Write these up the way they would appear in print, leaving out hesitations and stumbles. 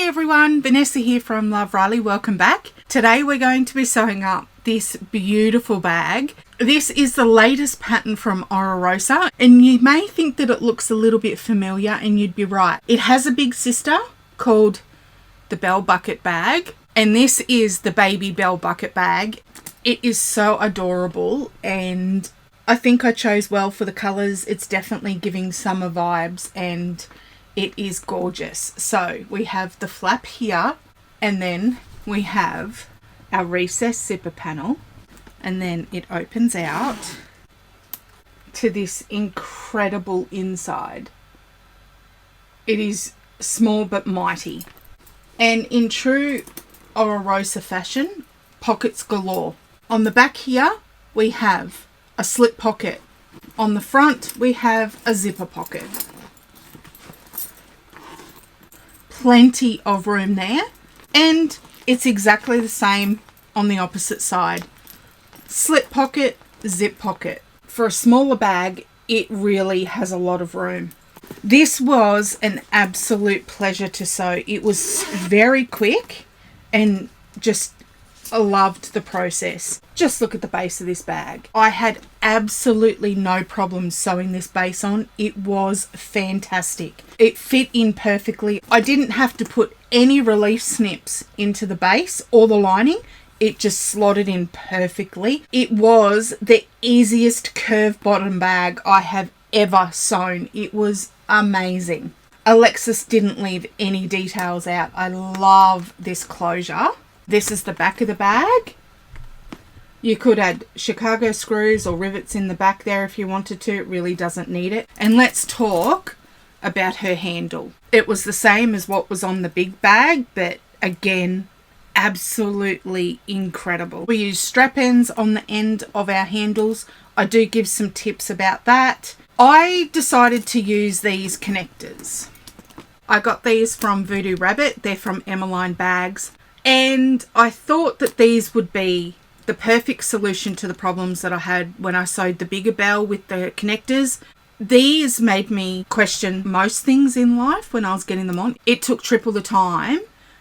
Hey everyone, Vanessa here from Love Riley. Welcome back. Today we're going to be sewing up this beautiful bag. This is the latest pattern from Rosa, and you may think that it looks a little bit familiar, and you'd be right. It has a big sister called the Belle bucket bag, and this is the baby Belle bucket bag. It is so adorable, and I think I chose well for the colours. It's definitely giving summer vibes, and it is gorgeous. So we have the flap here, and then we have our recessed zipper panel, and then it opens out to this incredible inside. It is small but mighty, and in true Rosa fashion, pockets galore. On the back here we have a slip pocket. On the front we have a zipper pocket. Plenty of room there, and it's exactly the same on the opposite side. Slip pocket, zip pocket. For a smaller bag, it really has a lot of room. This was an absolute pleasure to sew. It was very quick, and just I loved the process. Just look at the base of this bag. I had absolutely no problems sewing this base on. It was fantastic. It fit in perfectly. I didn't have to put any relief snips into the base or the lining. It just slotted in perfectly. It was the easiest curved bottom bag I have ever sewn. It was amazing. Alexis didn't leave any details out. I love this closure. This is the back of the bag. You could add Chicago screws or rivets in the back there if you wanted to. It really doesn't need it. And let's talk about her handle. It was the same as what was on the big bag, but again, absolutely incredible. We use strap ends on the end of our handles. I do give some tips about that. I decided to use these connectors. I got these from Voodoo Rabbit. They're from Emmeline Bags. And I thought that these would be the perfect solution to the problems that I had when I sewed the bigger Belle with the connectors. These made me question most things in life when I was getting them on. It took triple the time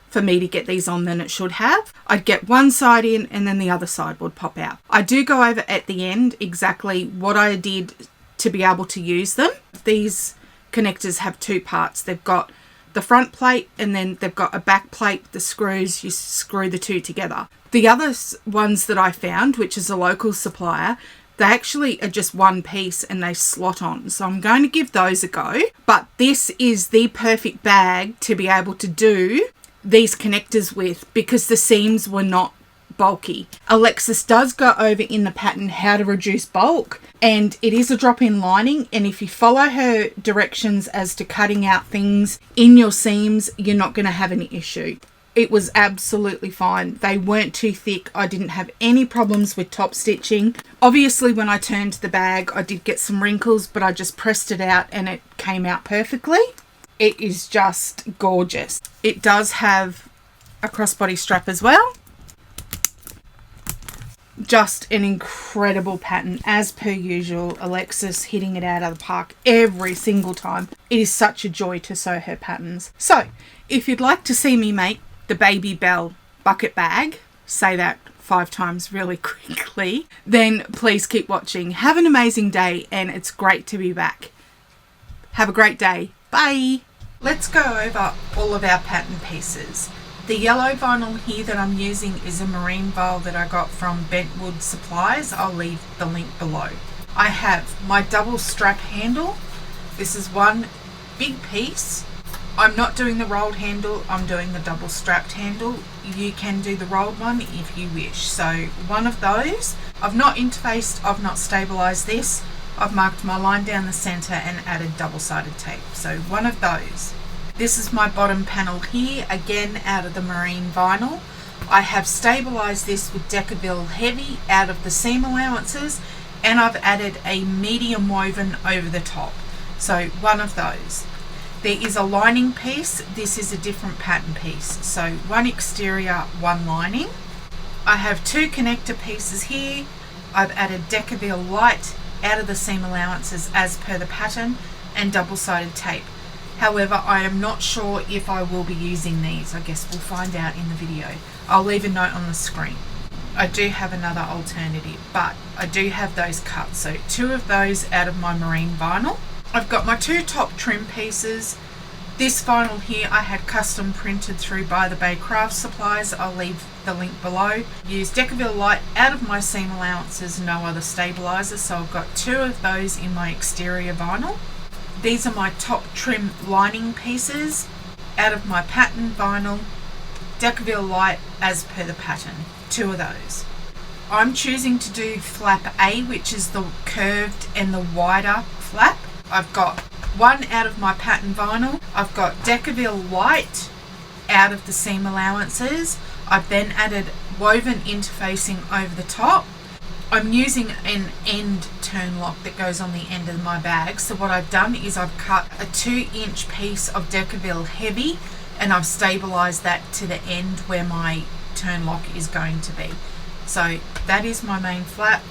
for me to get these on than it should have. I'd get one side in and then the other side would pop out. I do go over at the end exactly what I did to be able to use them. These connectors have two parts. They've got the front plate, and then they've got a back plate with the screws. You screw the two together. The other ones that I found, which is a local supplier, they actually are just one piece and they slot on. So I'm going to give those a go. But this is the perfect bag to be able to do these connectors with, because the seams were not bulky. Alexis does go over in the pattern how to reduce bulk, and it is a drop-in lining, and if you follow her directions as to cutting out things in your seams, you're not going to have any issue. It was absolutely fine. They weren't too thick. I didn't have any problems with top stitching. Obviously when I turned the bag I did get some wrinkles, but I just pressed it out and it came out perfectly. It is just gorgeous. It does have a crossbody strap as well. Just an incredible pattern, as per usual. Alexis hitting it out of the park every single time. It is such a joy to sew her patterns. So if you'd like to see me make the baby Belle bucket bag, say that 5 times really quickly, then please keep watching. Have an amazing day, and it's great to be back. Have a great day. Bye. Let's go over all of our pattern pieces. The yellow vinyl here that I'm using is a marine vinyl that I got from Bentwood Supplies. I'll leave the link below. I have my double strap handle. This is one big piece. I'm not doing the rolled handle, I'm doing the double strapped handle. You can do the rolled one if you wish. So one of those. I've not interfaced, I've not stabilized this. I've marked my line down the center and added double-sided tape. So one of those. This is my bottom panel here, again out of the marine vinyl. I have stabilized this with Decaville Heavy out of the seam allowances, and I've added a medium woven over the top. So one of those. There is a lining piece. This is a different pattern piece. So one exterior, one lining. I have 2 connector pieces here. I've added Decaville Light out of the seam allowances as per the pattern, and double-sided tape. However, I am not sure if I will be using these. I guess we'll find out in the video. I'll leave a note on the screen. I do have another alternative, but I do have those cut. So 2 of those out of my marine vinyl. I've got my 2 top trim pieces. This vinyl here I had custom printed through By the Bay Craft Supplies. I'll leave the link below. Use Decaville Light out of my seam allowances, no other stabilizers. So I've got 2 of those in my exterior vinyl. These are my top trim lining pieces out of my pattern vinyl. Decaville Light as per the pattern. 2 of those. I'm choosing to do flap A, which is the curved and the wider flap. I've got 1 out of my pattern vinyl. I've got Decaville Light out of the seam allowances. I've then added woven interfacing over the top. I'm using an end turn lock that goes on the end of my bag. So what I've done is I've cut a 2-inch piece of Decaville heavy and I've stabilized that to the end where my turn lock is going to be. So that is my main flap.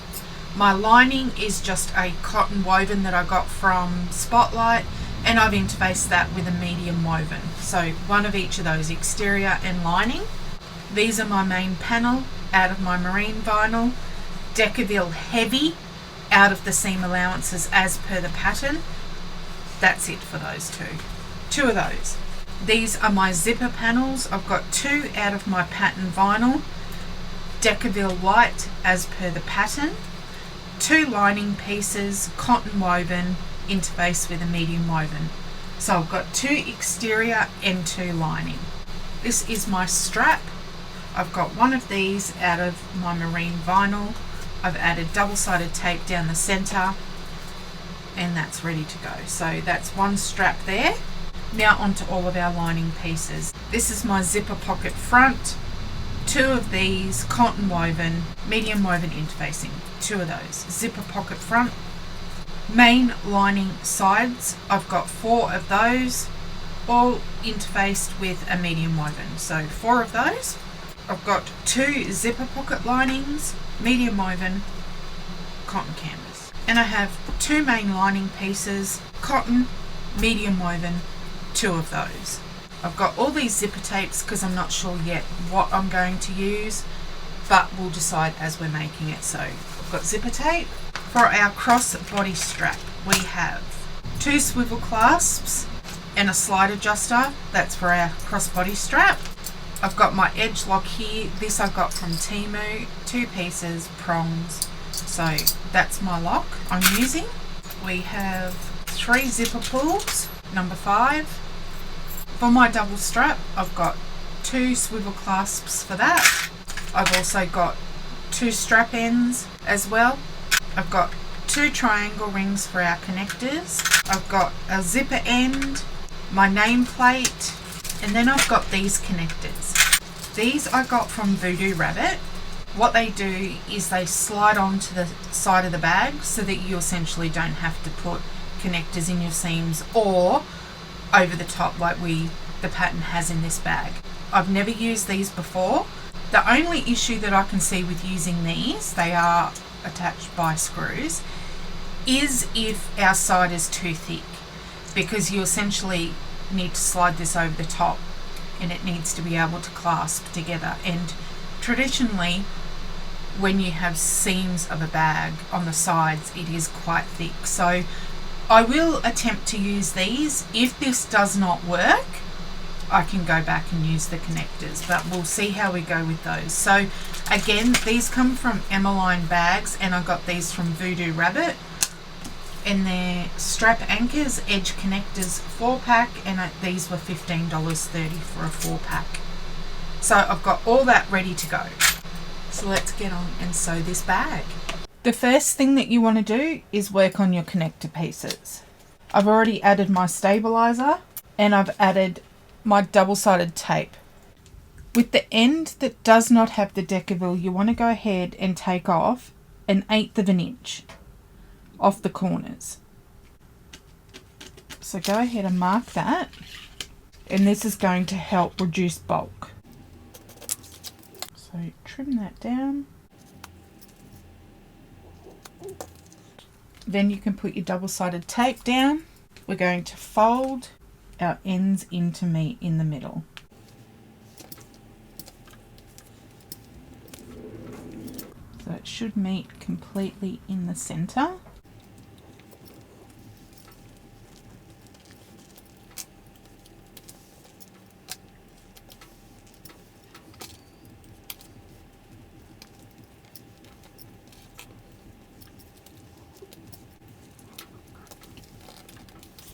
My lining is just a cotton woven that I got from Spotlight, and I've interfaced that with a medium woven. So 1 of each of those, exterior and lining. These are my main panel out of my marine vinyl. Decaville heavy out of the seam allowances as per the pattern. That's it for those 2 of those. These are my zipper panels. I've got 2 out of my pattern vinyl. Decaville Light as per the pattern. 2 lining pieces, cotton woven, interface with a medium woven. So I've got 2 exterior and 2 lining. This is my strap. I've got 1 of these out of my marine vinyl. I've added double-sided tape down the center, and that's ready to go. So that's 1 strap there. Now onto all of our lining pieces. This is my zipper pocket front. 2 of these, cotton woven, medium woven interfacing. 2 of those. Zipper pocket front. Main lining sides, I've got 4 of those, all interfaced with a medium woven. So 4 of those. I've got 2 zipper pocket linings, medium woven, cotton canvas. And I have 2 main lining pieces, cotton, medium woven, 2 of those. I've got all these zipper tapes because I'm not sure yet what I'm going to use, but we'll decide as we're making it. So I've got zipper tape. For our cross body strap, we have 2 swivel clasps and a slide adjuster. That's for our cross body strap. I've got my edge lock here. This I got from Temu, 2 pieces, prongs. So that's my lock I'm using. We have 3 zipper pulls, number 5. For my double strap, I've got 2 swivel clasps for that. I've also got 2 strap ends as well. I've got 2 triangle rings for our connectors. I've got a zipper end, my nameplate, and then I've got these connectors. These I got from Voodoo Rabbit. What they do is they slide onto the side of the bag so that you essentially don't have to put connectors in your seams or over the top like the pattern has in this bag. I've never used these before. The only issue that I can see with using these, they are attached by screws, is if our side is too thick, because you essentially need to slide this over the top and it needs to be able to clasp together. And traditionally, when you have seams of a bag on the sides, it is quite thick. So I will attempt to use these. If this does not work, I can go back and use the connectors, but we'll see how we go with those. So again, these come from Emmeline Bags, and I got these from Voodoo Rabbit, and they're strap anchors, edge connectors, 4-pack, and these were $15.30 for a 4-pack. So I've got all that ready to go. So let's get on and sew this bag. The first thing that you want to do is work on your connector pieces. I've already added my stabilizer and I've added my double-sided tape. With the end that does not have the Decaville, you want to go ahead and take off 1/8 of an inch off the corners. So go ahead and mark that, and this is going to help reduce bulk. So trim that down. Then you can put your double-sided tape down. We're going to fold our ends into meet in the middle. So it should meet completely in the center.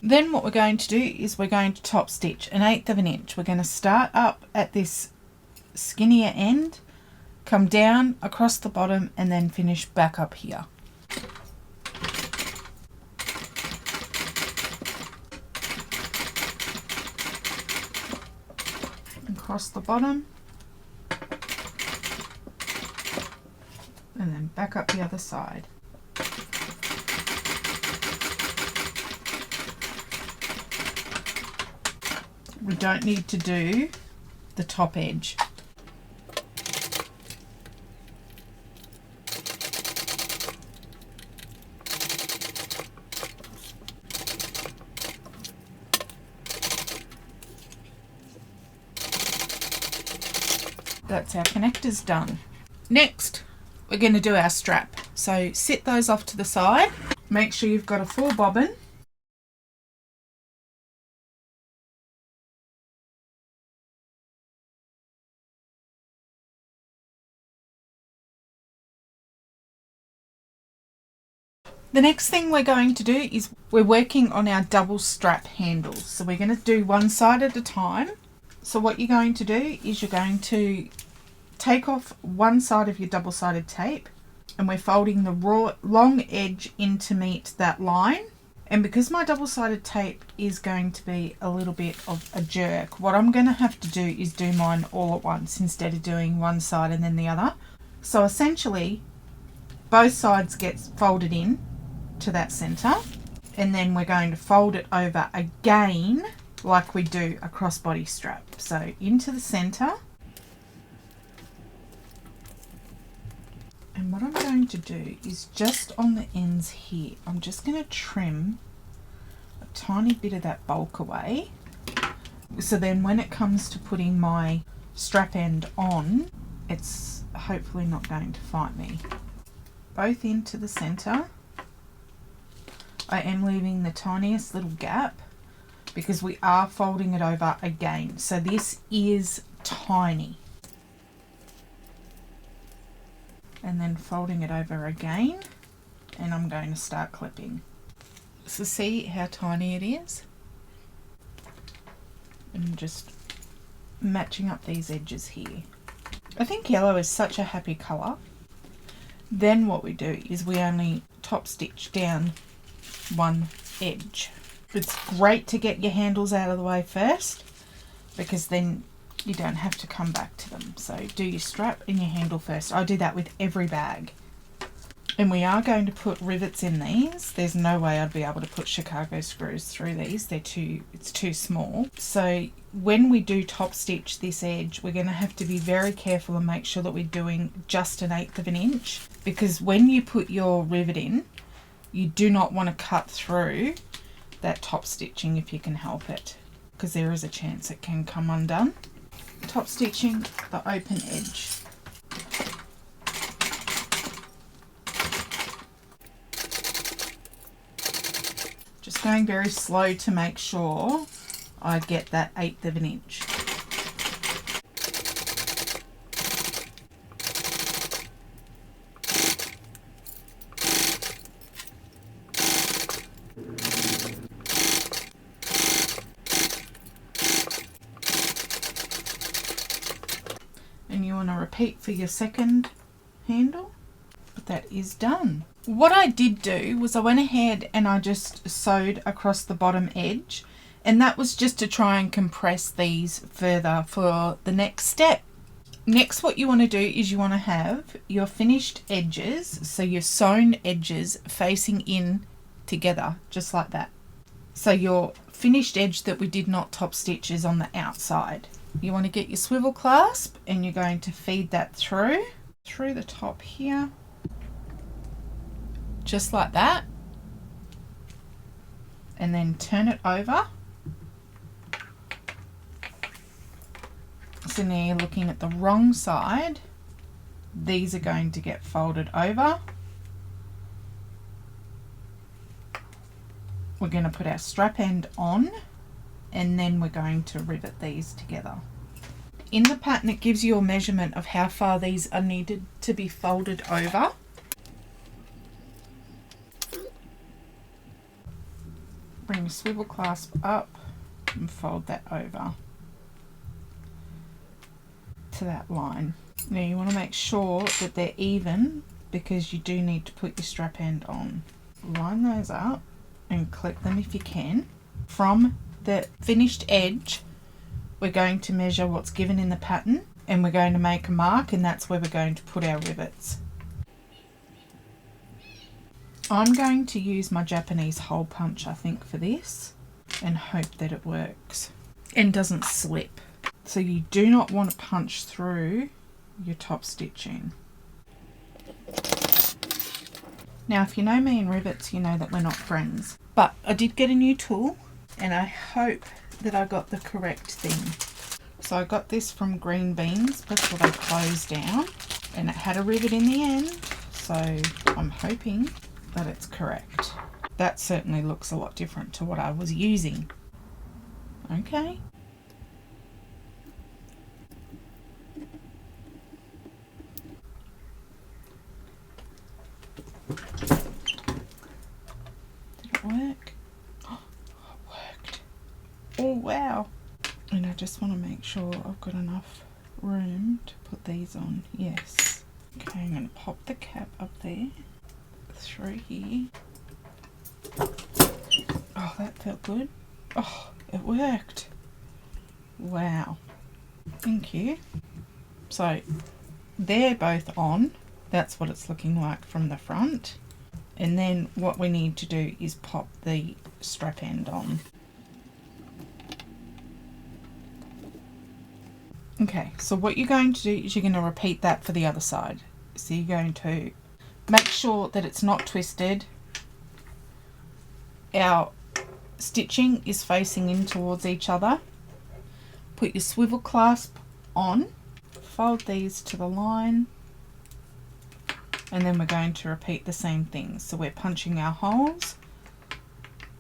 Then what we're going to do is we're going to top stitch 1/8 of an inch. We're going to start up at this skinnier end, come down across the bottom, and then finish back up here. Across the bottom, and then back up the other side. We don't need to do the top edge. That's our connectors done. Next, we're going to do our strap. So set those off to the side. Make sure you've got a full bobbin. The next thing we're going to do is we're working on our double strap handles. So we're going to do one side at a time. So what you're going to do is you're going to take off one side of your double-sided tape, and we're folding the long edge in to meet that line. And because my double-sided tape is going to be a little bit of a jerk, what I'm going to have to do is do mine all at once instead of doing one side and then the other. So essentially both sides get folded in to that center, and then we're going to fold it over again like we do a crossbody strap. So into the center, and what I'm going to do is just on the ends here, I'm just going to trim a tiny bit of that bulk away, so then when it comes to putting my strap end on, it's hopefully not going to fight me. Both into the center. I am leaving the tiniest little gap because we are folding it over again. So this is tiny. And then folding it over again, and I'm going to start clipping. So see how tiny it is? And just matching up these edges here. I think yellow is such a happy colour. Then what we do is we only top stitch down one edge. It's great to get your handles out of the way first, because then you don't have to come back to them. So do your strap and your handle first. I do that with every bag. And we are going to put rivets in these. There's no way I'd be able to put Chicago screws through these. It's too small. So when we do top stitch this edge, we're going to have to be very careful and make sure that we're doing just 1/8 of an inch, because when you put your rivet in, you do not want to cut through that top stitching if you can help it, because there is a chance it can come undone. Top stitching the open edge. Just going very slow to make sure I get that 1/8 of an inch. And you want to repeat for your second handle, but that is done. What I did do was I went ahead and I just sewed across the bottom edge, and that was just to try and compress these further for the next step. Next, what you want to do is you want to have your finished edges, so your sewn edges facing in together, just like that. So your finished edge that we did not top stitch is on the outside. You want to get your swivel clasp, and you're going to feed that through the top here, just like that, and then turn it over in there looking at the wrong side, these are going to get folded over. We're going to put our strap end on, and then we're going to rivet these together. In the pattern, it gives you a measurement of how far these are needed to be folded over. Bring your swivel clasp up and fold that over to that line. Now you want to make sure that they're even, because you do need to put your strap end on. Line those up and clip them if you can. From the finished edge, we're going to measure what's given in the pattern, and we're going to make a mark, and that's where we're going to put our rivets. I'm going to use my Japanese hole punch, I think, for this, and hope that it works and doesn't slip. So you do not want to punch through your top stitching. Now, if you know me in rivets, you know that we're not friends. But I did get a new tool, and I hope that I got the correct thing. So I got this from Green Beans before they closed down, and it had a rivet in the end, so I'm hoping that it's correct. That certainly looks a lot different to what I was using. Okay. Did it work? Oh, it worked. Oh wow. And I just want to make sure I've got enough room to put these on. Yes. Okay, I'm going to pop the cap up there, through here. Oh, that felt good. Oh, it worked. Wow. Thank you. So they're both on. That's what it's looking like from the front. And then what we need to do is pop the strap end on. Okay, so what you're going to do is you're going to repeat that for the other side. So you're going to make sure that it's not twisted. Our stitching is facing in towards each other. Put your swivel clasp on, fold these to the line, and then we're going to repeat the same thing. So we're punching our holes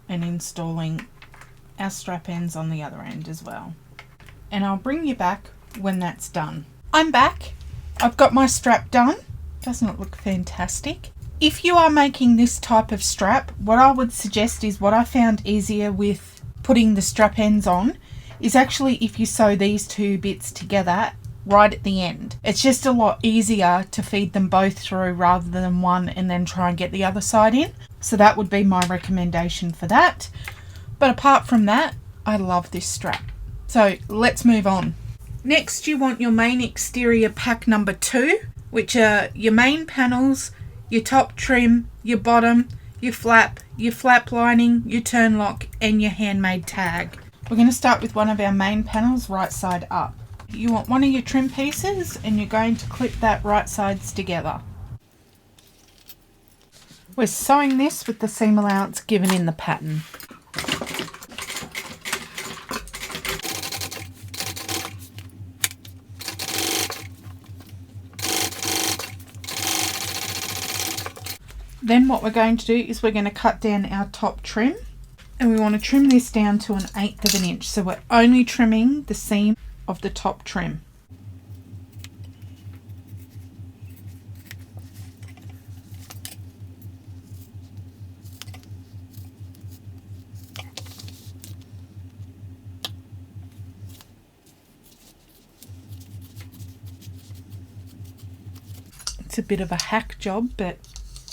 and installing our strap ends on the other end as well. And I'll bring you back when that's done. I'm back. I've got my strap done. Doesn't it look fantastic? If you are making this type of strap, what I would suggest is, what I found easier with putting the strap ends on is actually if you sew these two bits together right at the end. It's just a lot easier to feed them both through rather than one and then try and get the other side in. So that would be my recommendation for that. But apart from that, I love this strap. So let's move on. Next, you want your main exterior pack number 2, which are your main panels, your top trim, your bottom, your flap lining, your turn lock, and your handmade tag. We're going to start with one of our main panels, right side up. You want one of your trim pieces, and you're going to clip that right sides together. We're sewing this with the seam allowance given in the pattern. Then what we're going to do is we're going to cut down our top trim, and we want to trim this down to 1/8 of an inch. So we're only trimming the seam of the top trim. It's a bit of a hack job, but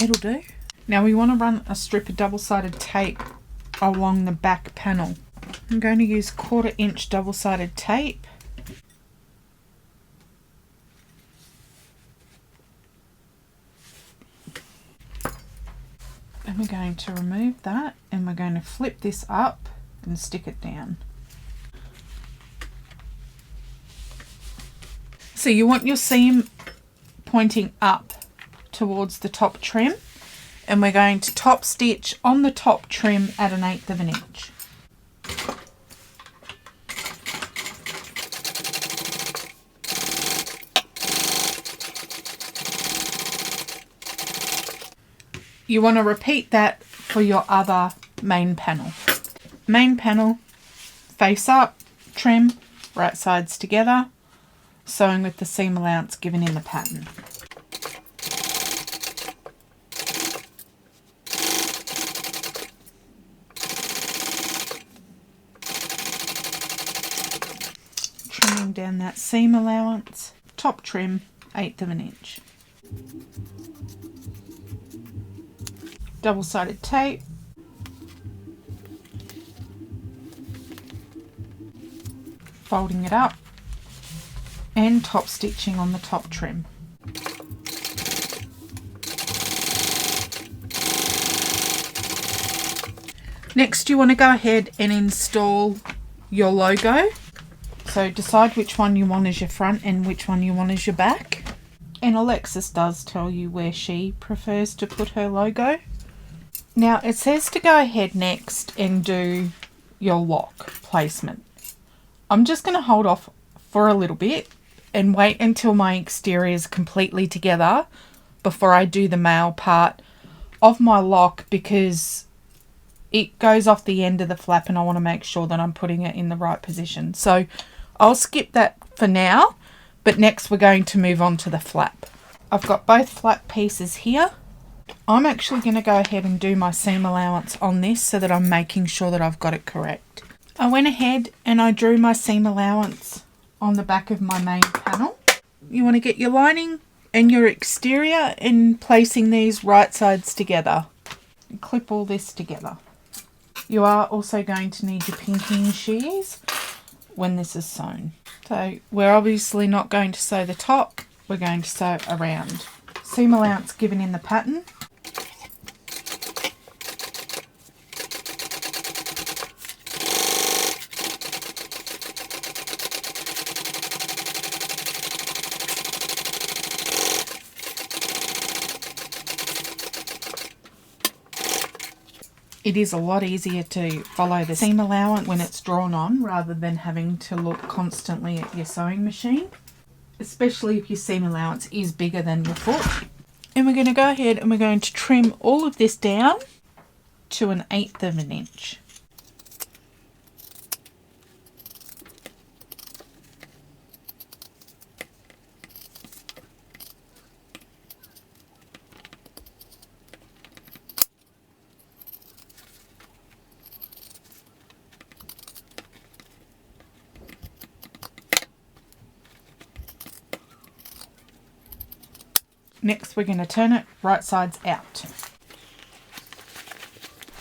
it'll do. Now we want to run a strip of double-sided tape along the back panel. I'm going to use 1/4 inch double-sided tape. And we're going to remove that, and we're going to flip this up and stick it down. So you want your seam pointing up towards the top trim, and we're going to top stitch on the top trim at 1/8 of an inch. You want to repeat that for your other main panel. Main panel, face up, trim, right sides together, sewing with the seam allowance given in the pattern. Trimming down that seam allowance, top trim, 1/8 of an inch. Double-sided tape. Folding it up and top stitching on the top trim. Next, you want to go ahead and install your logo. So decide which one you want as your front and which one you want as your back. And Alexis does tell you where she prefers to put her logo. Now it says to go ahead next and do your lock placement. I'm just going to hold off for a little bit and wait until my exterior is completely together before I do the male part of my lock, because it goes off the end of the flap and I want to make sure that I'm putting it in the right position. So I'll skip that for now, but next we're going to move on to the flap. I've got both flap pieces here. I'm actually going to go ahead and do my seam allowance on this so that I'm making sure that I've got it correct. I went ahead and I drew my seam allowance on the back of my main panel. You want to get your lining and your exterior and placing these right sides together. And clip all this together. You are also going to need your pinking shears when this is sewn. So we're obviously not going to sew the top, we're going to sew around. Seam allowance given in the pattern. It is a lot easier to follow the seam allowance when it's drawn on rather than having to look constantly at your sewing machine, especially if your seam allowance is bigger than your foot. And we're going to go ahead and we're going to trim all of this down to 1/8 of an inch. Next, we're going to turn it right sides out.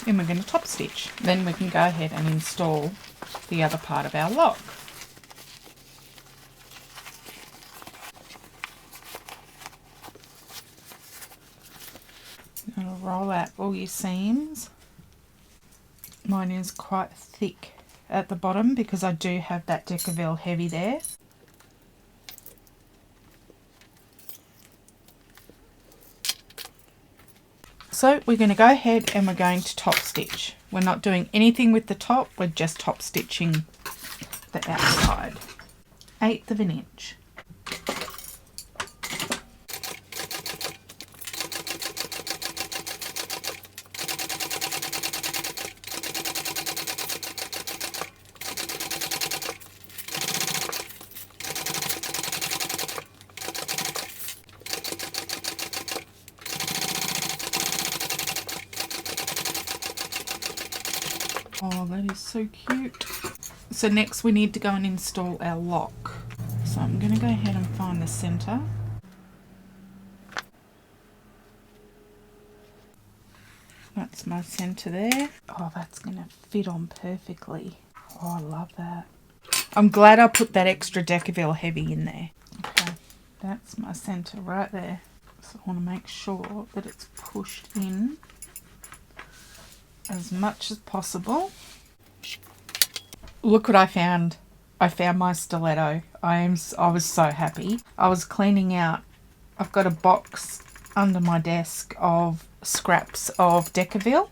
And we're going to top stitch. Then we can go ahead and install the other part of our lock. You're going to roll out all your seams. Mine is quite thick at the bottom because I do have that Decaville heavy there. So we're going to go ahead and we're going to top stitch. We're not doing anything with the top, we're just top stitching the outside. 1/8 of an inch. Oh, that is so cute. So next we need to go and install our lock. So I'm going to go ahead and find the center. That's my center there. Oh, that's going to fit on perfectly. Oh, I love that. I'm glad I put that extra Decaville heavy in there. Okay, that's my center right there. So I want to make sure that it's pushed in as much as possible. Look what I found. I found my stiletto. I was so happy. I was cleaning out. I've got a box under my desk of scraps of Decaville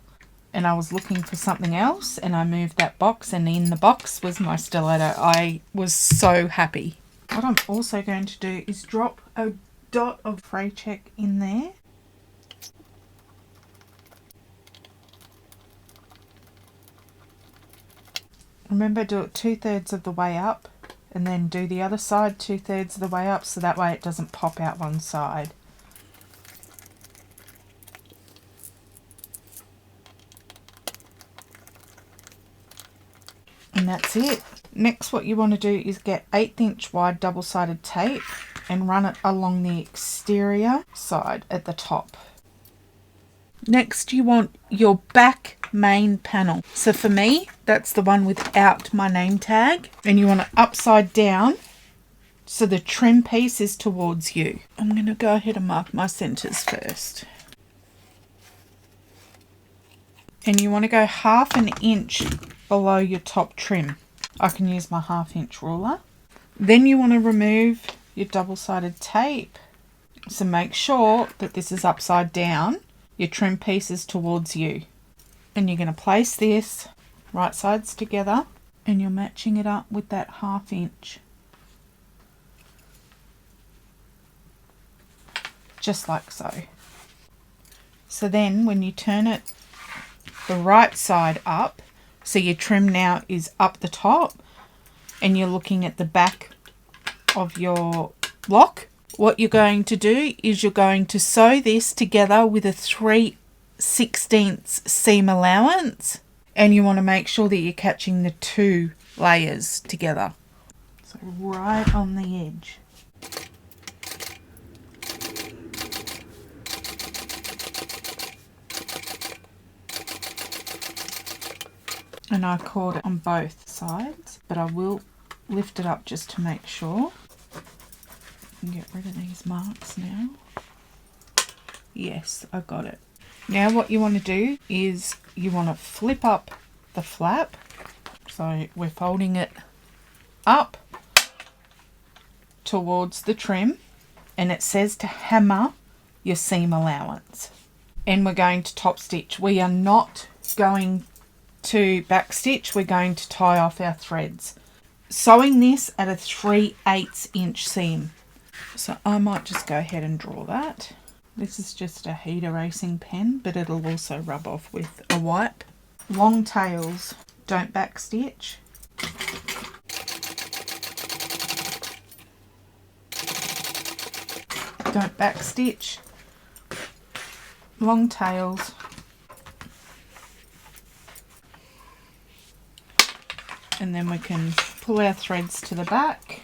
and I was looking for something else and I moved that box and in the box was my stiletto. I was so happy. What I'm also going to do is drop a dot of fray check in there. Remember, do it 2/3 of the way up and then do the other side 2/3 of the way up, so that way it doesn't pop out one side. And that's it. Next, what you want to do is get 1/8 inch wide double-sided tape and run it along the exterior side at the top. Next, you want your back main panel. So for me, that's the one without my name tag. And you want it upside down so the trim piece is towards you. I'm going to go ahead and mark my centers first. And you want to go 1/2 inch below your top trim. I can use my 1/2 inch ruler. Then you want to remove your double-sided tape. So make sure that this is upside down. Your trim piece is towards you. And you're going to place this right sides together and you're matching it up with that 1/2 inch. Just like so. So then when you turn it the right side up, so your trim now is up the top and you're looking at the back of your block, what you're going to do is you're going to sew this together with a 3/16 seam allowance, and you want to make sure that you're catching the 2 layers together. So right on the edge. And I caught it on both sides, but I will lift it up just to make sure. Get rid of these marks now. Yes, I got it. Now what you want to do is you want to flip up the flap. So we're folding it up towards the trim, and it says to hammer your seam allowance. And we're going to top stitch. We are not going to back stitch, we're going to tie off our threads. Sewing this at a 3/8 inch seam. So I might just go ahead and draw that. This is just a heat erasing pen, but it'll also rub off with a wipe. Long tails, don't back stitch. Don't back stitch. Long tails. And then we can pull our threads to the back,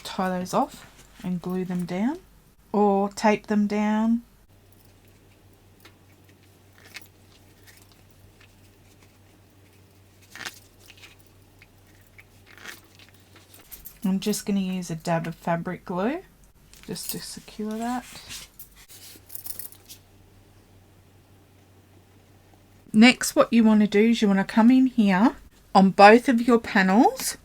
tie those off and glue them down or tape them down. I'm just going to use a dab of fabric glue just to secure that. Next, what you want to do is you want to come in here on both of your panels,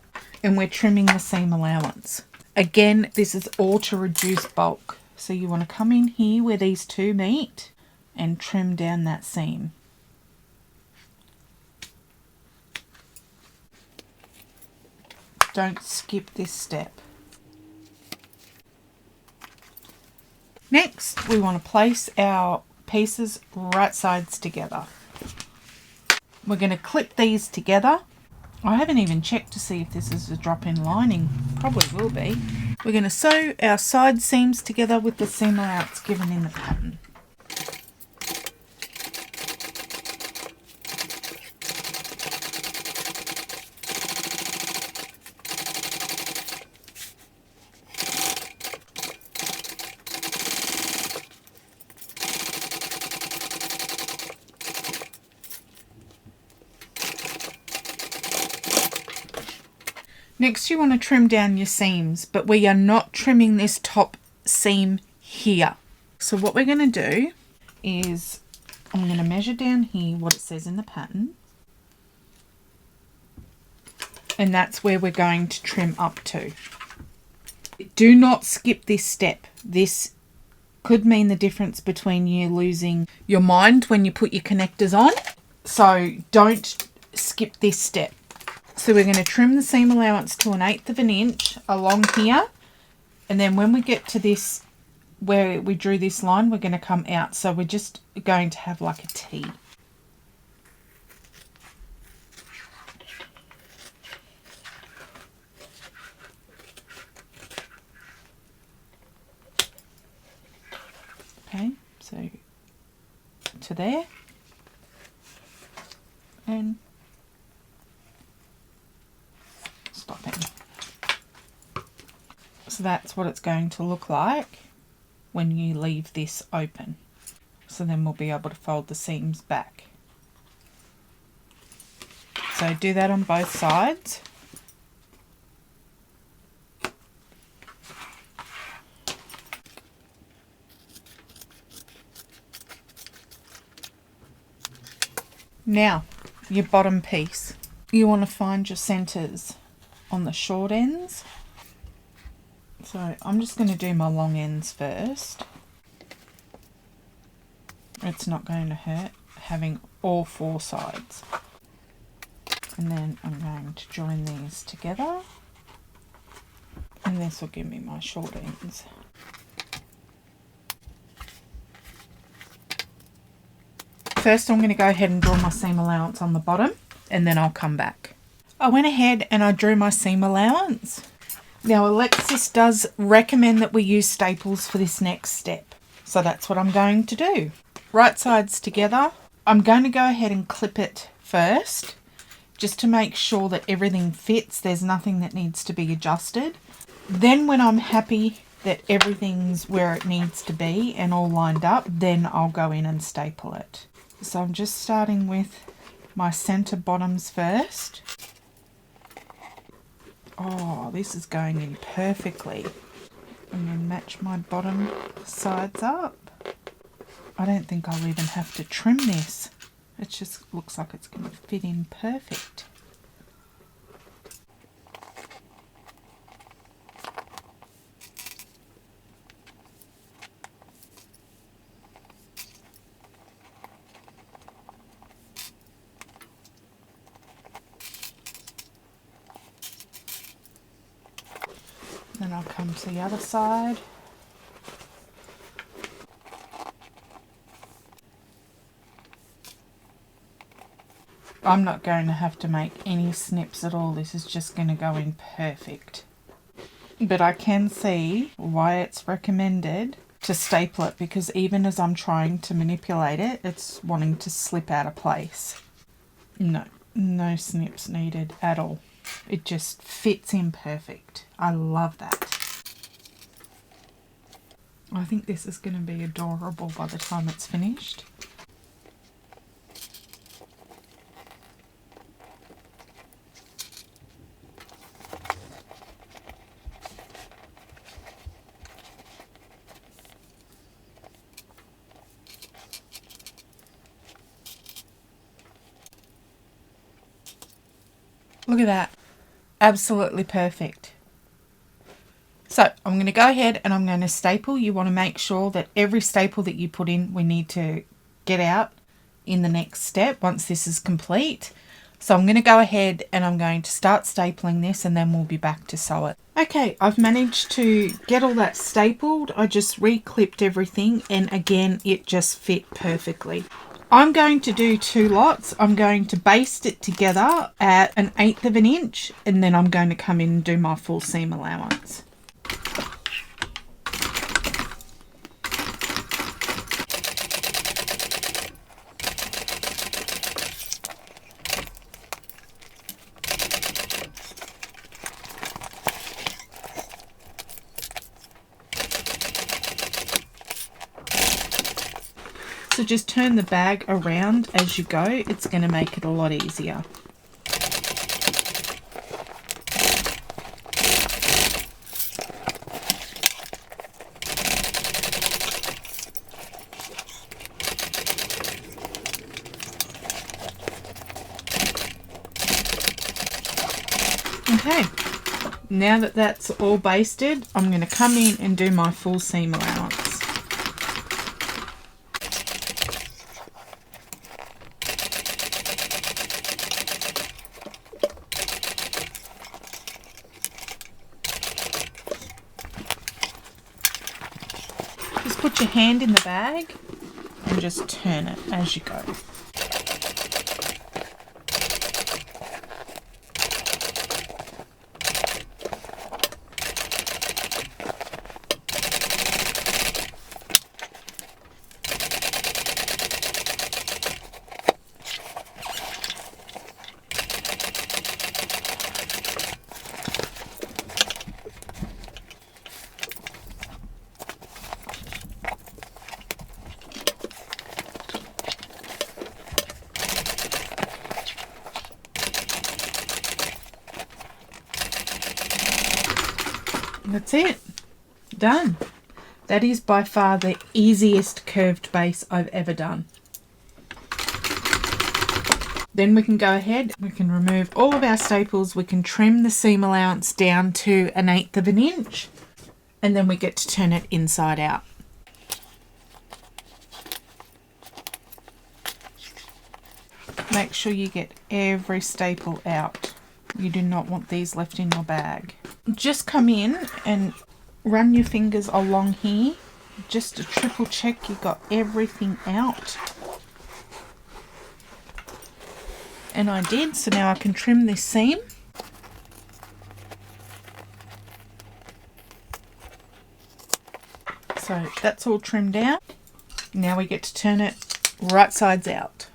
and we're trimming the seam allowance. Again, this is all to reduce bulk. So you want to come in here where these two meet and trim down that seam. Don't skip this step. Next, we want to place our pieces right sides together. We're going to clip these together. I haven't even checked to see if this is a drop-in lining. Probably will be. We're going to sew our side seams together with the seam allowance given in the pattern. Next, you want to trim down your seams, but we are not trimming this top seam here. So what we're going to do is I'm going to measure down here what it says in the pattern. And that's where we're going to trim up to. Do not skip this step. This could mean the difference between you losing your mind when you put your connectors on. So don't skip this step. So we're going to trim the seam allowance to 1/8 of an inch along here. And then when we get to this, where we drew this line, we're going to come out. So we're just going to have like a T. So to there, and stopping. So that's what it's going to look like when you leave this open. So then we'll be able to fold the seams back. So do that on both sides. Now, your bottom piece. You want to find your centres on the short ends. So I'm just going to do my long ends first. It's not going to hurt having all four sides. And then I'm going to join these together. And this will give me my short ends. First I'm going to go ahead and draw my seam allowance on the bottom, and then I'll come back. I went ahead and I drew my seam allowance. Now Alexis does recommend that we use staples for this next step. So that's what I'm going to do. Right sides together. I'm going to go ahead and clip it first, just to make sure that everything fits. There's nothing that needs to be adjusted. Then when I'm happy that everything's where it needs to be and all lined up, then I'll go in and staple it. So I'm just starting with my centre bottoms first. Oh, this is going in perfectly. And then match my bottom sides up. I don't think I'll even have to trim this. It just looks like it's going to fit in perfect. Then I'll come to the other side. I'm not going to have to make any snips at all. This is just going to go in perfect. But I can see why it's recommended to staple it, because even as I'm trying to manipulate it, it's wanting to slip out of place. No snips needed at all. It just fits in perfect. I love that. I think this is going to be adorable by the time it's finished. Look at that. Absolutely perfect. So I'm going to go ahead and I'm going to staple. You want to make sure that every staple that you put in, we need to get out in the next step once this is complete. So I'm going to go ahead and I'm going to start stapling this, and then we'll be back to sew it. Okay, I've managed to get all that stapled. I just re-clipped everything, and again, it just fit perfectly. I'm going to do 2 lots. I'm going to baste it together at 1/8 of an inch, and then I'm going to come in and do my full seam allowance. So just turn the bag around as you go. It's going to make it a lot easier. Okay, now that that's all basted, I'm going to come in and do my full seam allowance. Just put your hand in the bag and just turn it as you go. That's it. Done. That is by far the easiest curved base I've ever done. Then we can go ahead, we can remove all of our staples, we can trim the seam allowance down to 1/8 of an inch, and then we get to turn it inside out. Make sure you get every staple out. You do not want these left in your bag. Just come in and run your fingers along here, just to triple check you got everything out. And I did, so now I can trim this seam. So that's all trimmed out. Now we get to turn it right sides out.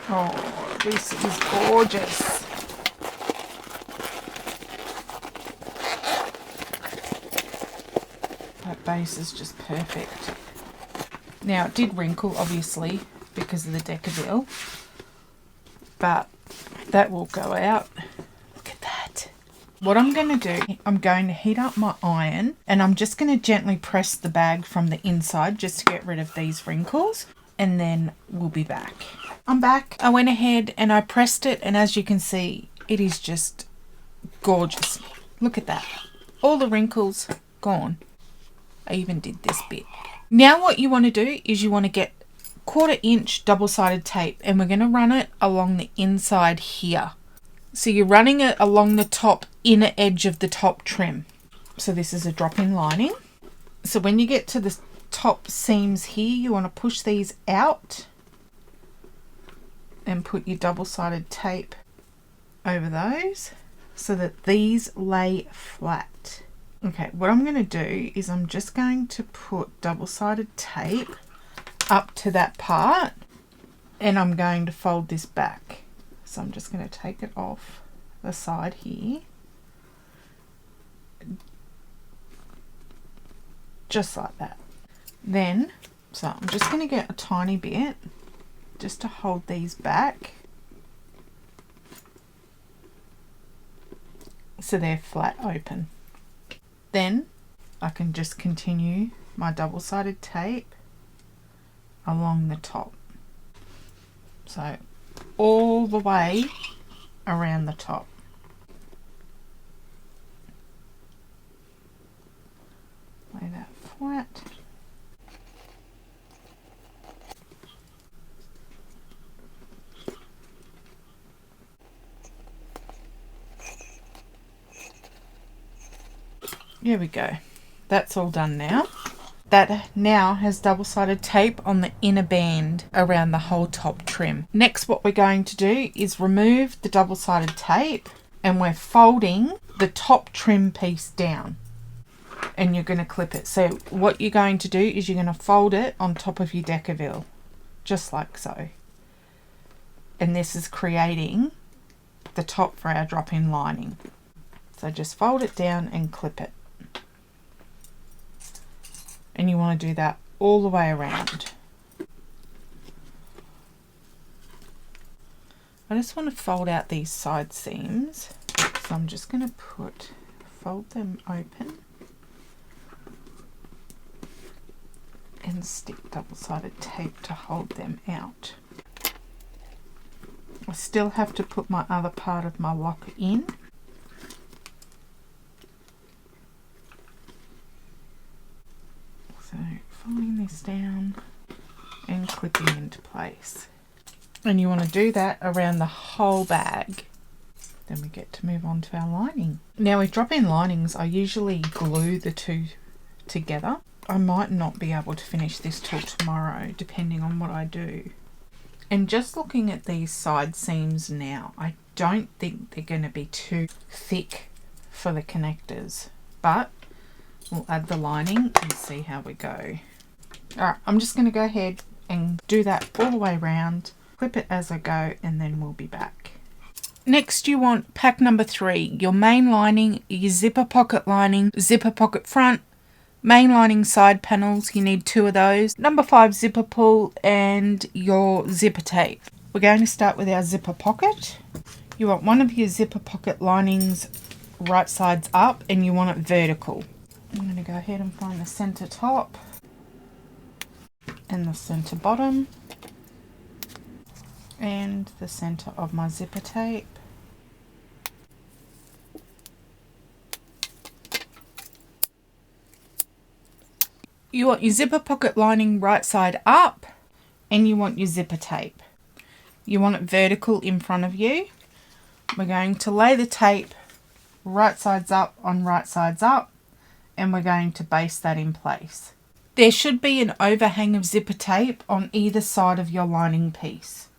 Oh, this is gorgeous. That base is just perfect. Now, it did wrinkle, obviously, because of the Decaville, but that will go out. Look at that. What I'm going to do, I'm going to heat up my iron, and I'm just going to gently press the bag from the inside just to get rid of these wrinkles, and then we'll be back. I'm back. I went ahead and I pressed it, and as you can see, it is just gorgeous. Look at that. All the wrinkles gone. I even did this bit. Now what you want to do is you want to get 1/4 inch double-sided tape, and we're going to run it along the inside here. So you're running it along the top inner edge of the top trim. So this is a drop-in lining. So when you get to the top seams here, you want to push these out and put your double-sided tape over those so that these lay flat. Okay, what I'm going to do is I'm just going to put double-sided tape up to that part, and I'm going to fold this back. So I'm just going to take it off the side here, just like that. Then, so I'm just going to get a tiny bit just to hold these back so they're flat open. Then I can just continue my double-sided tape along the top, so all the way around the top. Lay that flat. There we go. That's all done now. That now has double-sided tape on the inner band around the whole top trim. Next, what we're going to do is remove the double-sided tape, and we're folding the top trim piece down, and you're going to clip it. So what you're going to do is you're going to fold it on top of your Decaville, just like so. And this is creating the top for our drop-in lining. So just fold it down and clip it. And you want to do that all the way around. I just want to fold out these side seams. So I'm just going to fold them open and stick double-sided tape to hold them out. I still have to put my other part of my lock in. So folding this down and clipping into place. And you want to do that around the whole bag. Then we get to move on to our lining. Now with drop-in linings, I usually glue the two together. I might not be able to finish this till tomorrow, depending on what I do. And just looking at these side seams now, I don't think they're going to be too thick for the connectors, but we'll add the lining and see how we go. Alright, I'm just going to go ahead and do that all the way around, clip it as I go, and then we'll be back. Next you want pack number 3, your main lining, your zipper pocket lining, zipper pocket front, main lining side panels, you need 2 of those, number 5 zipper pull, and your zipper tape. We're going to start with our zipper pocket. You want one of your zipper pocket linings right sides up and you want it vertical. I'm going to go ahead and find the center top and the center bottom and the center of my zipper tape. You want your zipper pocket lining right side up and you want your zipper tape. You want it vertical in front of you. We're going to lay the tape right sides up on right sides up and we're going to baste that in place. There should be an overhang of zipper tape on either side of your lining piece.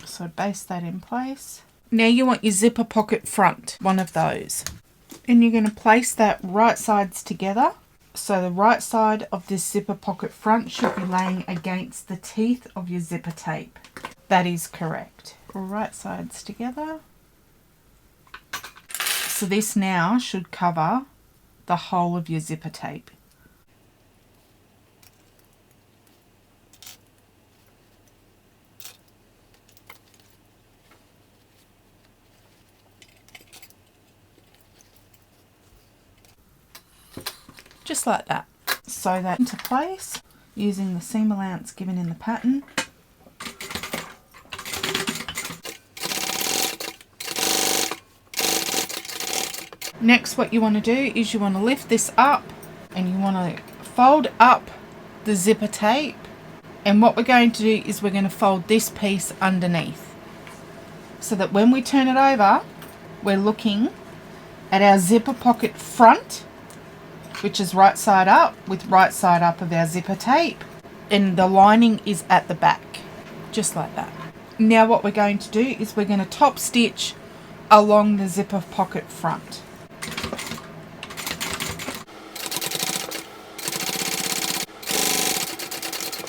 So baste that in place. Now you want your zipper pocket front, one of those. And you're going to place that right sides together. So the right side of this zipper pocket front should be laying against the teeth of your zipper tape. That is correct. Right sides together. So this now should cover the whole of your zipper tape. Just like that. Sew that into place using the seam allowance given in the pattern. Next, what you want to do is you want to lift this up and you want to fold up the zipper tape, and what we're going to do is we're going to fold this piece underneath so that when we turn it over we're looking at our zipper pocket front, which is right side up with right side up of our zipper tape, and the lining is at the back, just like that. Now what we're going to do is we're going to top stitch along the zipper pocket front.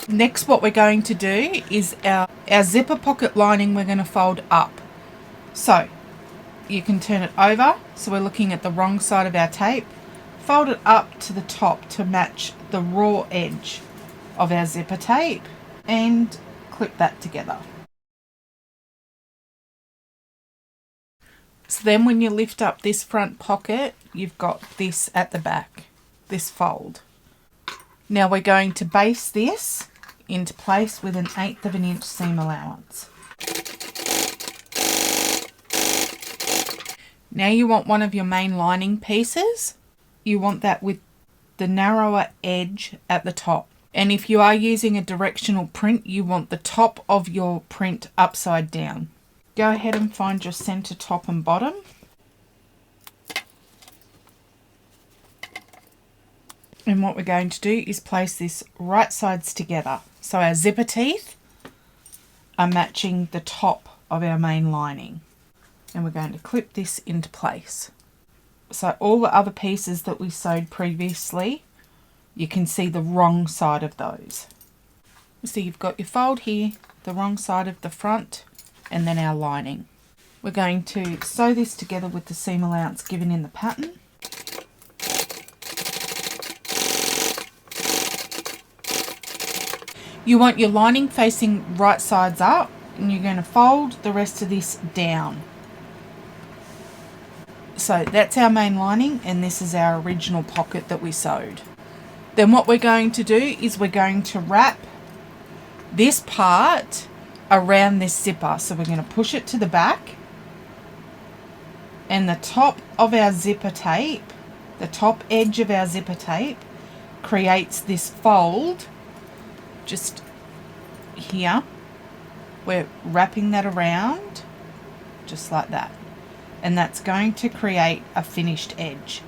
Next, what we're going to do is our zipper pocket lining we're going to fold up. So you can turn it over, so we're looking at the wrong side of our tape. Fold it up to the top to match the raw edge of our zipper tape and clip that together. So then when you lift up this front pocket, you've got this at the back, this fold. Now we're going to baste this into place with an 1/8 of an inch seam allowance. Now you want one of your main lining pieces. You want that with the narrower edge at the top. And if you are using a directional print, you want the top of your print upside down. Go ahead and find your center top and bottom. And what we're going to do is place this right sides together. So our zipper teeth are matching the top of our main lining. And we're going to clip this into place. So all the other pieces that we sewed previously, you can see the wrong side of those. So you've got your fold here, the wrong side of the front, and then our lining. We're going to sew this together with the seam allowance given in the pattern. You want your lining facing right sides up, and you're going to fold the rest of this down. So that's our main lining, and this is our original pocket that we sewed. Then what we're going to do is we're going to wrap this part around this zipper. So we're going to push it to the back, and the top of our zipper tape, the top edge of our zipper tape creates this fold just here. We're wrapping that around just like that, and that's going to create a finished edge.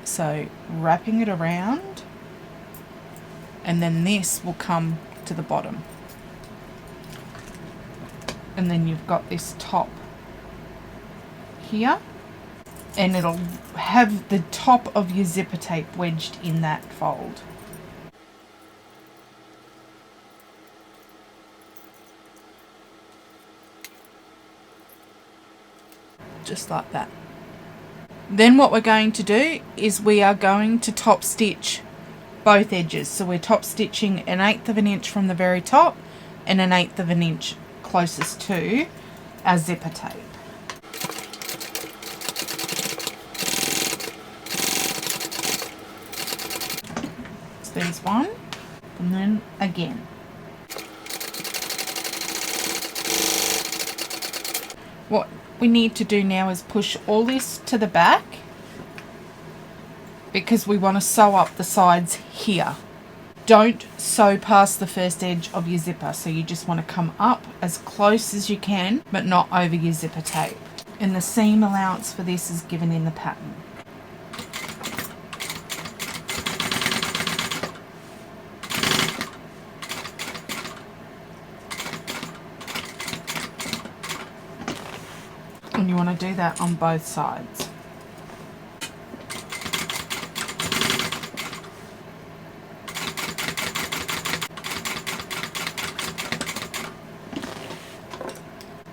So wrapping it around, and then this will come to the bottom, and then you've got this top here, and it'll have the top of your zipper tape wedged in that fold. just like that. Then what we're going to do is we are going to top stitch both edges. So we're top stitching 1/8 of an inch from the very top and 1/8 of an inch closest to our zipper tape. So there's one, and then again. What we need to do now is push all this to the back because we want to sew up the sides here. Don't sew past the first edge of your zipper, so you just want to come up as close as you can but not over your zipper tape. And the seam allowance for this is given in the pattern. And you want to do that on both sides.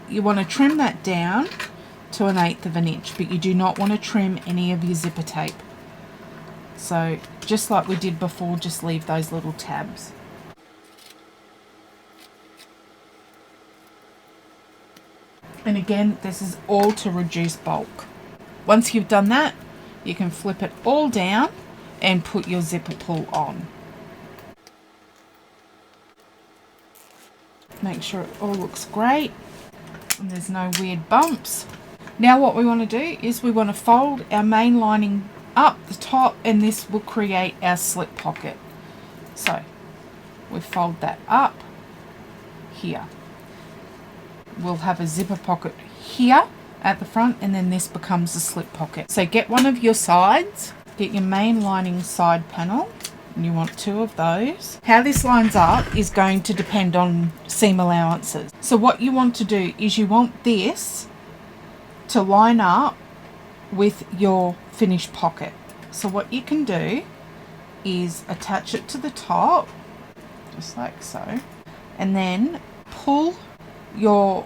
You want to trim that down to 1/8 of an inch, but you do not want to trim any of your zipper tape. So just like we did before, just leave those little tabs. And again, this is all to reduce bulk. Once you've done that, you can flip it all down and put your zipper pull on. Make sure it all looks great and there's no weird bumps. Now what we want to do is we want to fold our main lining up the top, and this will create our slip pocket. So we fold that up here. We'll have a zipper pocket here at the front, and then this becomes a slip pocket. So get one of your sides, get your main lining side panel, and you want 2 of those. How this lines up is going to depend on seam allowances. So what you want to do is you want this to line up with your finished pocket. So what you can do is attach it to the top, just like so, and then pull your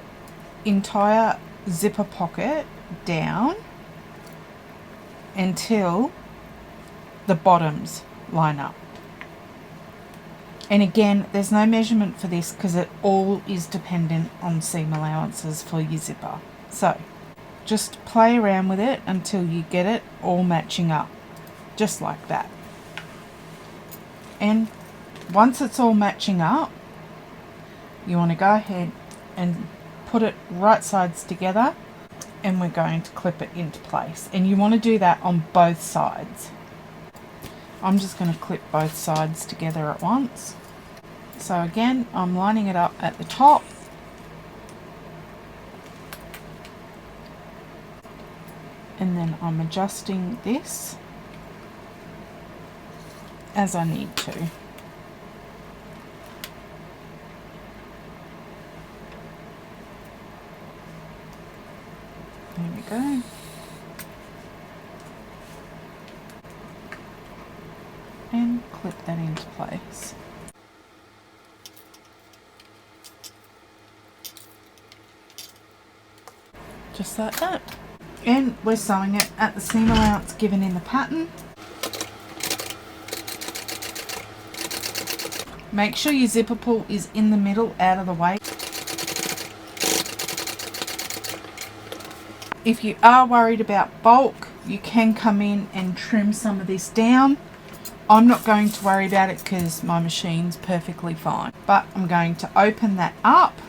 entire zipper pocket down until the bottoms line up. And again, there's no measurement for this because it all is dependent on seam allowances for your zipper. So just play around with it until you get it all matching up, just like that. And once it's all matching up, you want to go ahead and put it right sides together, and we're going to clip it into place. And you want to do that on both sides. I'm just going to clip both sides together at once. So again, I'm lining it up at the top, and then I'm adjusting this as I need to. There we go. And clip that into place. Just like that. And we're sewing it at the seam allowance given in the pattern. Make sure your zipper pull is in the middle, out of the way. If you are worried about bulk, you can come in and trim some of this down. I'm not going to worry about it because my machine's perfectly fine. But I'm going to open that up.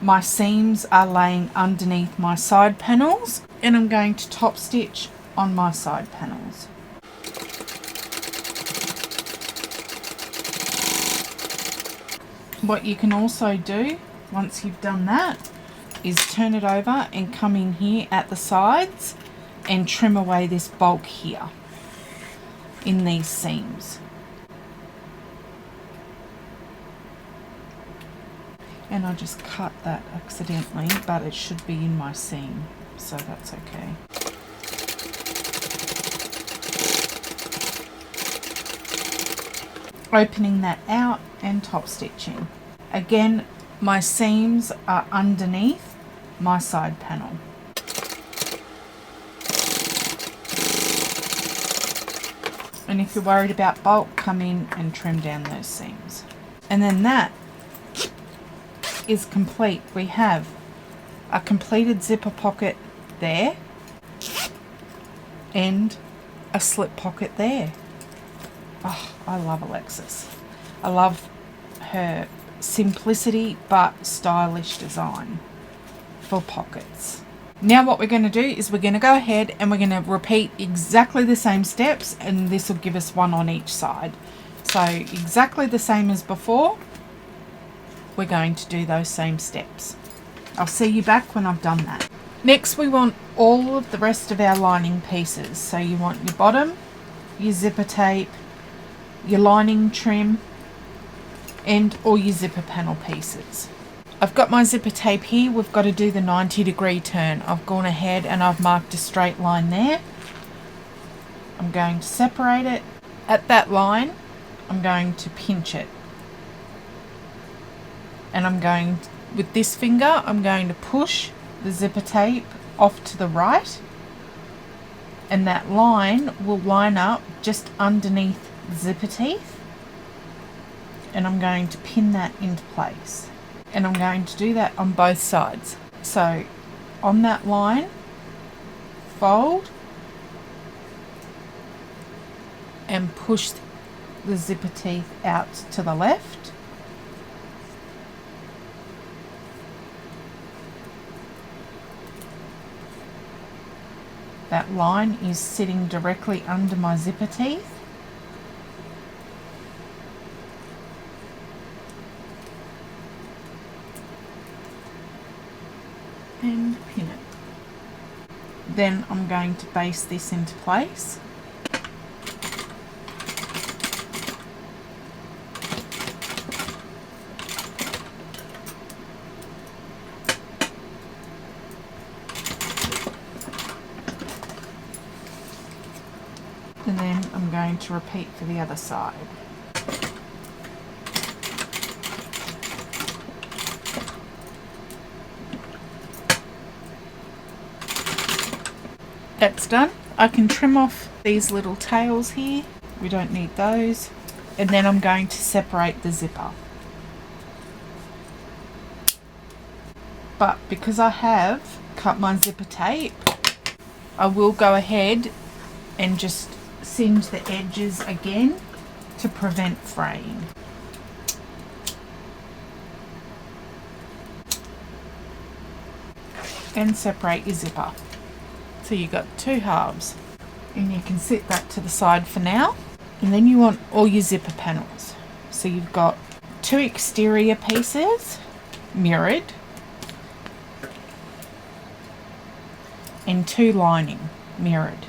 My seams are laying underneath my side panels, and I'm going to top stitch on my side panels. What you can also do once you've done that is turn it over and come in here at the sides and trim away this bulk here in these seams. And I just cut that accidentally, but it should be in my seam, so that's okay. Opening that out and top stitching. Again, my seams are underneath my side panel. And if you're worried about bulk, come in and trim down those seams. And then that is complete. We have a completed zipper pocket there and a slip pocket there. Oh, I love Alexis. I love her simplicity but stylish design for pockets. Now what we're going to do is we're going to go ahead and we're going to repeat exactly the same steps, and this will give us one on each side. So exactly the same as before, we're going to do those same steps. I'll see you back when I've done that. Next we want all of the rest of our lining pieces. So you want your bottom, your zipper tape, your lining trim, and all your zipper panel pieces. I've got my zipper tape here. We've got to do the 90-degree turn. I've gone ahead and I've marked a straight line there. I'm going to separate it. At that line, I'm going to pinch it. And I'm going, with this finger, I'm going to push the zipper tape off to the right. And that line will line up just underneath the zipper teeth. And I'm going to pin that into place. And I'm going to do that on both sides. So on that line, fold and push the zipper teeth out to the left. That line is sitting directly under my zipper teeth. And pin it. Then I'm going to baste this into place. And then I'm going to repeat for the other side. That's done. I can trim off these little tails here. We don't need those. And then I'm going to separate the zipper. But because I have cut my zipper tape, I will go ahead and just singe the edges again to prevent fraying. And separate your zipper. So you've got two halves, and you can set that to the side for now. And then you want all your zipper panels. So you've got two exterior pieces mirrored and two lining mirrored.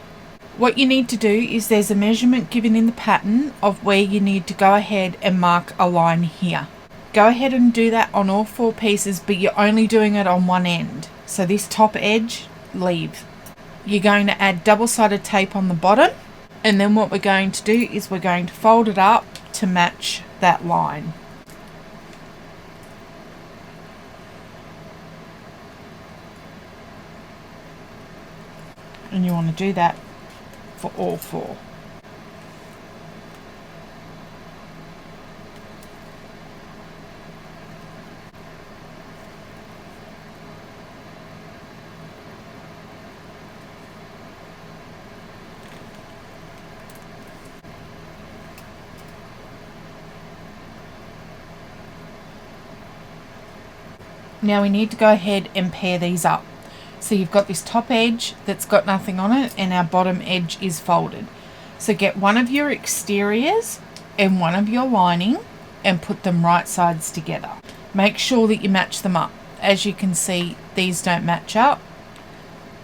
What you need to do is there's a measurement given in the pattern of where you need to go ahead and mark a line here. Go ahead and do that on all four pieces, but you're only doing it on one end. So this top edge, leave. You're going to add double-sided tape on the bottom, and then what we're going to do is we're going to fold it up to match that line. And you want to do that for all four. Now we need to go ahead and pair these up. So you've got this top edge that's got nothing on it, and our bottom edge is folded. So get one of your exteriors and one of your lining and put them right sides together. Make sure that you match them up. As you can see, these don't match up.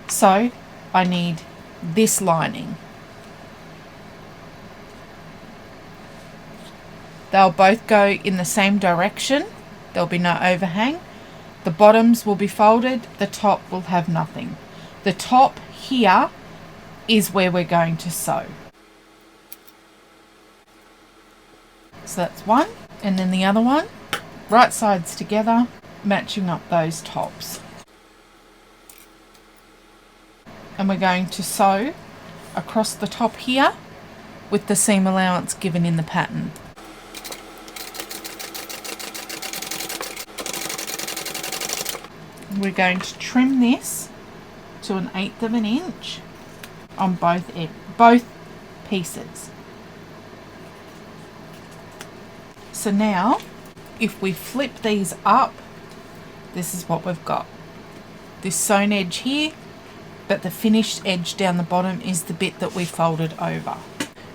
So I need this lining. They'll both go in the same direction. There'll be no overhang. The bottoms will be folded, the top will have nothing. The top here is where we're going to sew. So that's one, and then the other one, right sides together, matching up those tops. And we're going to sew across the top here with the seam allowance given in the pattern. We're going to trim this to 1/8 of an inch on both pieces. So now, if we flip these up, this is what we've got. This sewn edge here, but the finished edge down the bottom is the bit that we folded over.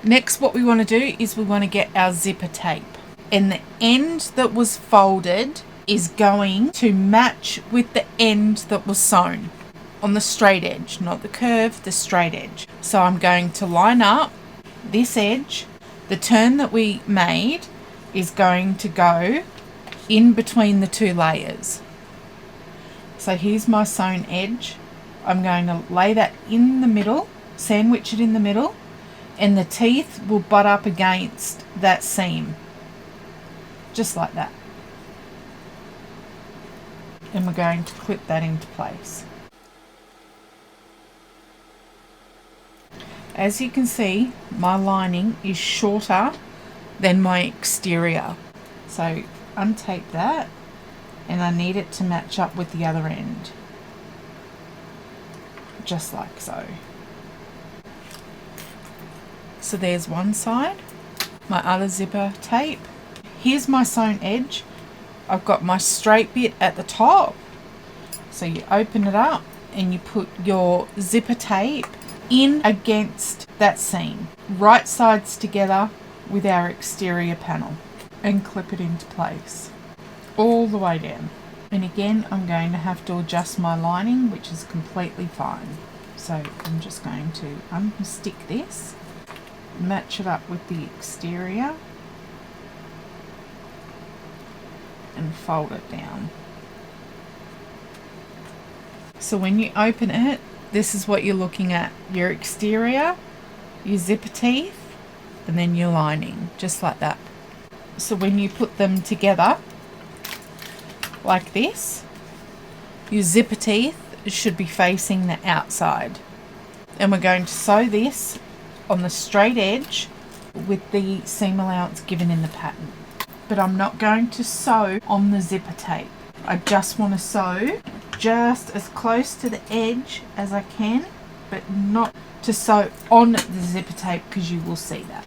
Next, what we want to do is we want to get our zipper tape. And the end that was folded is going to match with the end that was sewn on the straight edge, not the curve, the straight edge. So I'm going to line up this edge. The turn that we made is going to go in between the two layers. So here's my sewn edge. I'm going to lay that in the middle, sandwich it in the middle, and the teeth will butt up against that seam, just like that. And we're going to clip that into place. As you can see, my lining is shorter than my exterior. So untape that, and I need it to match up with the other end. Just like so. So there's one side, my other zipper tape. Here's my sewn edge. I've got my straight bit at the top. So you open it up and you put your zipper tape in against that seam. Right sides together with our exterior panel and clip it into place all the way down. And again, I'm going to have to adjust my lining, which is completely fine. So I'm just going to unstick this, match it up with the exterior, and fold it down. So when you open it, this is what you're looking at. Your exterior, your zipper teeth, and then your lining, just like that. So when you put them together, like this, your zipper teeth should be facing the outside. And we're going to sew this on the straight edge with the seam allowance given in the pattern. But I'm not going to sew on the zipper tape. I just want to sew just as close to the edge as I can, but not to sew on the zipper tape, because you will see that.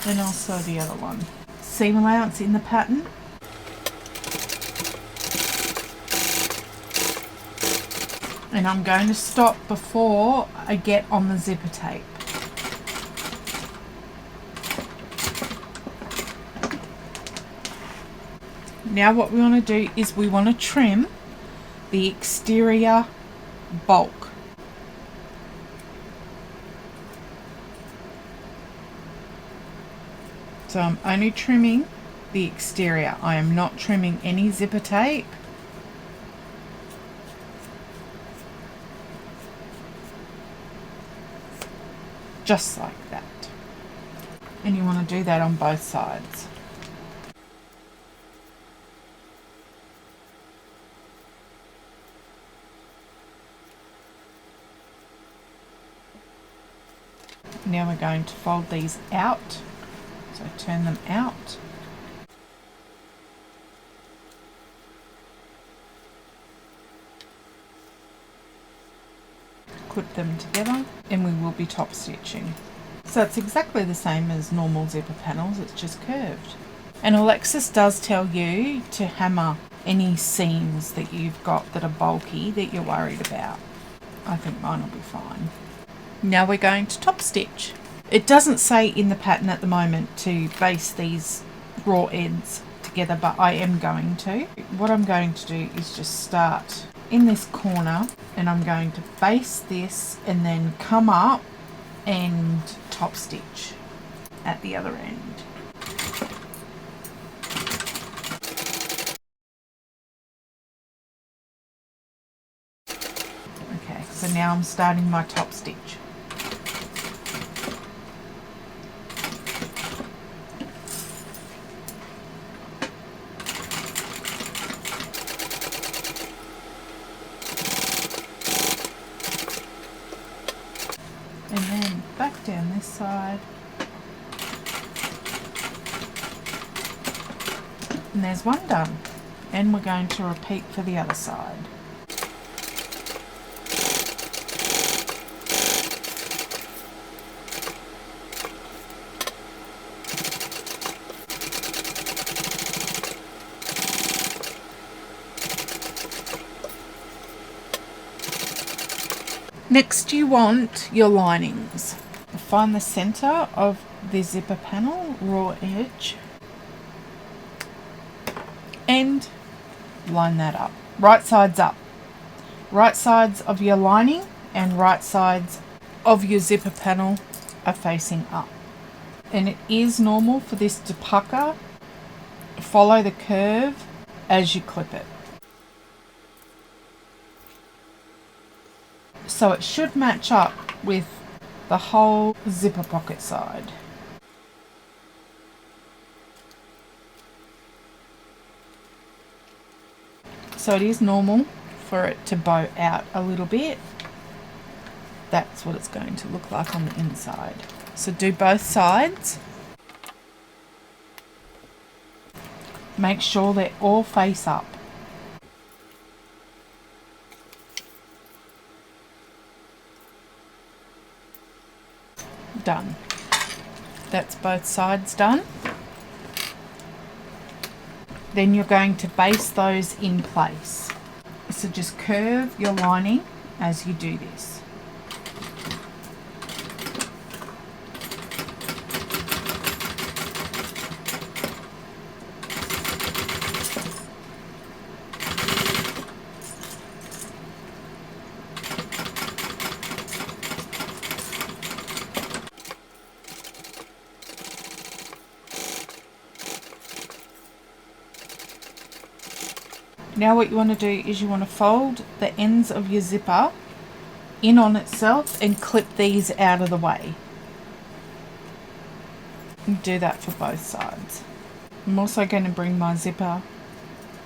And I'll sew the other one. Seam allowance in the pattern. And I'm going to stop before I get on the zipper tape. Now what we want to do is we want to trim the exterior bulk. So I'm only trimming the exterior. I am not trimming any zipper tape. Just like that. And you want to do that on both sides. Now we're going to fold these out. So turn them out. Clip them together, and we will be top stitching. So it's exactly the same as normal zipper panels, it's just curved. And Alexis does tell you to hammer any seams that you've got that are bulky that you're worried about. I think mine will be fine. Now we're going to top stitch. It doesn't say in the pattern at the moment to baste these raw ends together, but I am going to. What I'm going to do is just start in this corner, and I'm going to baste this and then come up and top stitch at the other end. Okay, so now I'm starting my top stitch. And there's one done. And we're going to repeat for the other side. Next you want your linings. Find the center of the zipper panel, raw edge, and line that up. Right sides up. Right sides of your lining and right sides of your zipper panel are facing up. And it is normal for this to pucker. Follow the curve as you clip it. So it should match up with the whole zipper pocket side. So it is normal for it to bow out a little bit. That's what it's going to look like on the inside. So do both sides. Make sure they all face up. Done. That's both sides done. Then you're going to base those in place. So just curve your lining as you do this. Now what you want to do is you want to fold the ends of your zipper in on itself and clip these out of the way. And do that for both sides. I'm also going to bring my zipper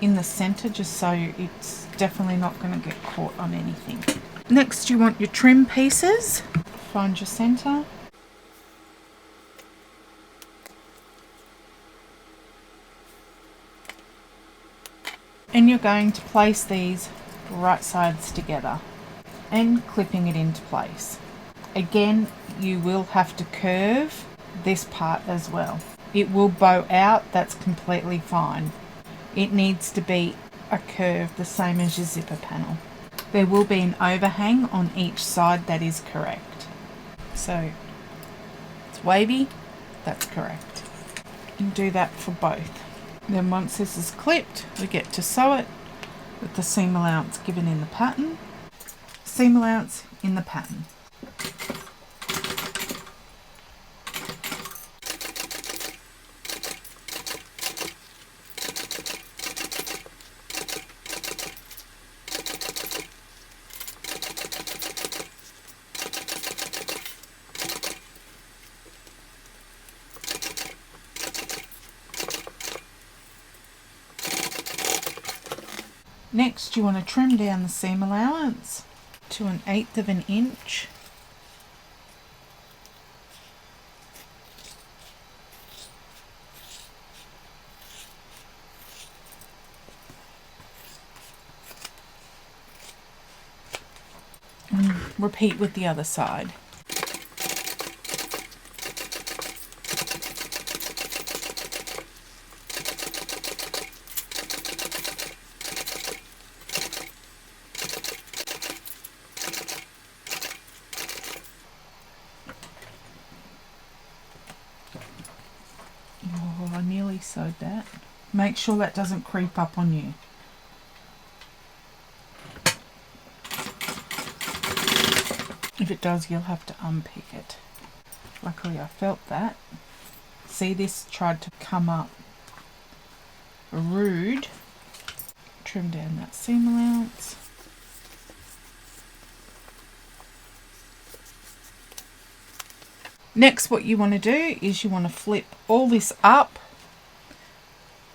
in the center just so it's definitely not going to get caught on anything. Next you want your trim pieces. Find your center. And you're going to place these right sides together and clipping it into place. Again, you will have to curve this part as well. It will bow out, that's completely fine. It needs to be a curve the same as your zipper panel. There will be an overhang on each side, that is correct. So it's wavy, that's correct. And do that for both. Then once this is clipped, we get to sew it with the seam allowance given in the pattern. Seam allowance in the pattern. Next, you want to trim down the seam allowance to 1/8 of an inch. And repeat with the other side. Oh, I nearly sewed that. Make sure that doesn't creep up on you. If it does, you'll have to unpick it. Luckily I felt that. See, this tried to come up rude. Trim down that seam allowance. Next, what you want to do is you want to flip all this up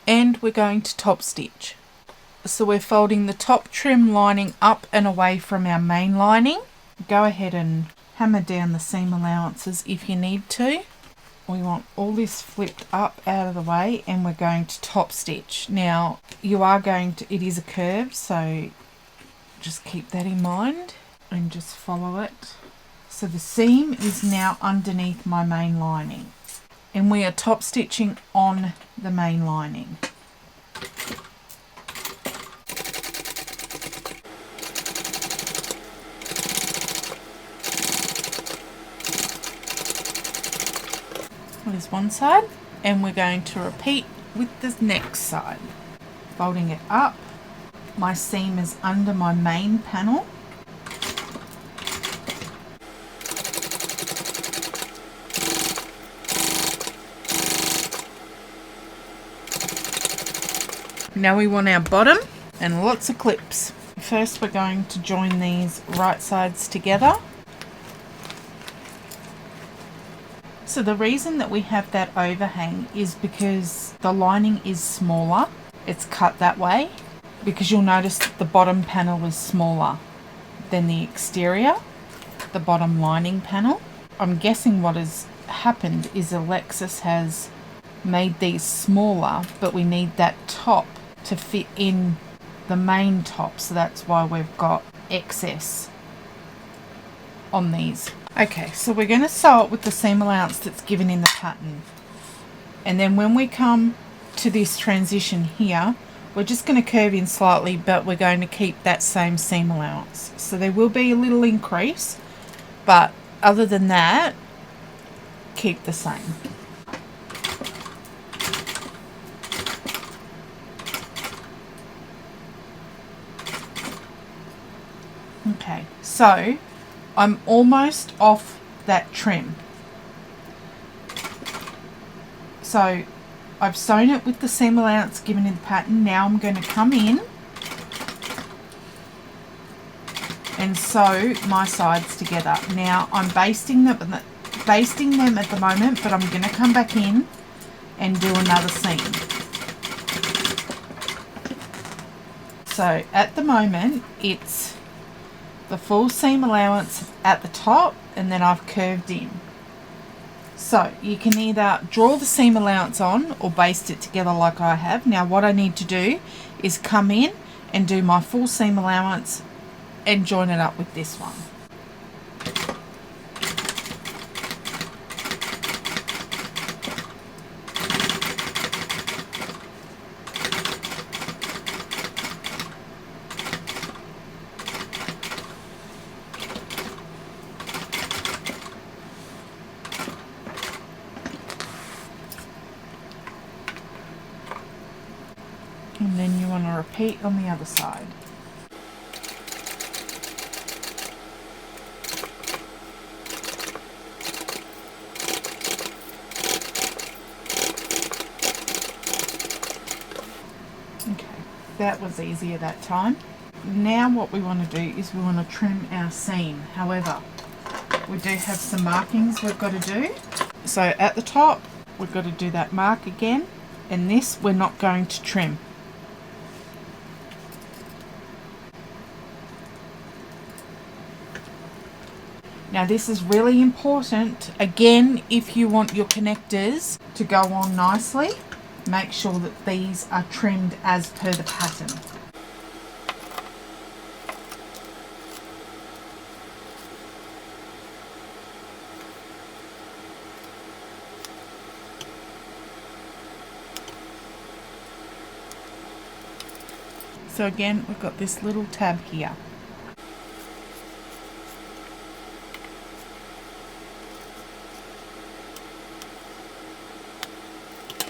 and we're going to top stitch. So we're folding the top trim lining up and away from our main lining. Go ahead and hammer down the seam allowances if you need to. we want all this flipped up out of the way, and we're going to top stitch. Now you are going to, it is a curve, so just keep that in mind and just follow it. So the seam is now underneath my main lining, and we are top stitching on the main lining. There's one side, and we're going to repeat with the next side. Folding it up, my seam is under my main panel. Now we want our bottom and lots of clips. First we're going to join these right sides together. So the reason that we have that overhang is because the lining is smaller. It's cut that way because you'll notice that the bottom panel is smaller than the exterior, the bottom lining panel. I'm guessing what has happened is Alexis has made these smaller, but we need that top to fit in the main top, so that's why we've got excess on these. Okay, so we're going to sew it with the seam allowance that's given in the pattern, and then when we come to this transition here, we're just going to curve in slightly, but we're going to keep that same seam allowance. So there will be a little increase, but other than that, keep the same. Okay, so I'm almost off that trim. So I've sewn it with the seam allowance given in the pattern. Now I'm going to come in and sew my sides together. Now I'm basting them at the moment, but I'm going to come back in and do another seam. So at the moment it's the full seam allowance at the top, and then I've curved in. So you can either draw the seam allowance on or baste it together like I have. Now what I need to do is come in and do my full seam allowance and join it up with this one. And then you want to repeat on the other side. Okay, that was easier that time. Now what we want to do is we want to trim our seam. However, we do have some markings we've got to do. So at the top, we've got to do that mark again, and this we're not going to trim. Now this is really important. Again, if you want your connectors to go on nicely, make sure that these are trimmed as per the pattern. So again, we've got this little tab here.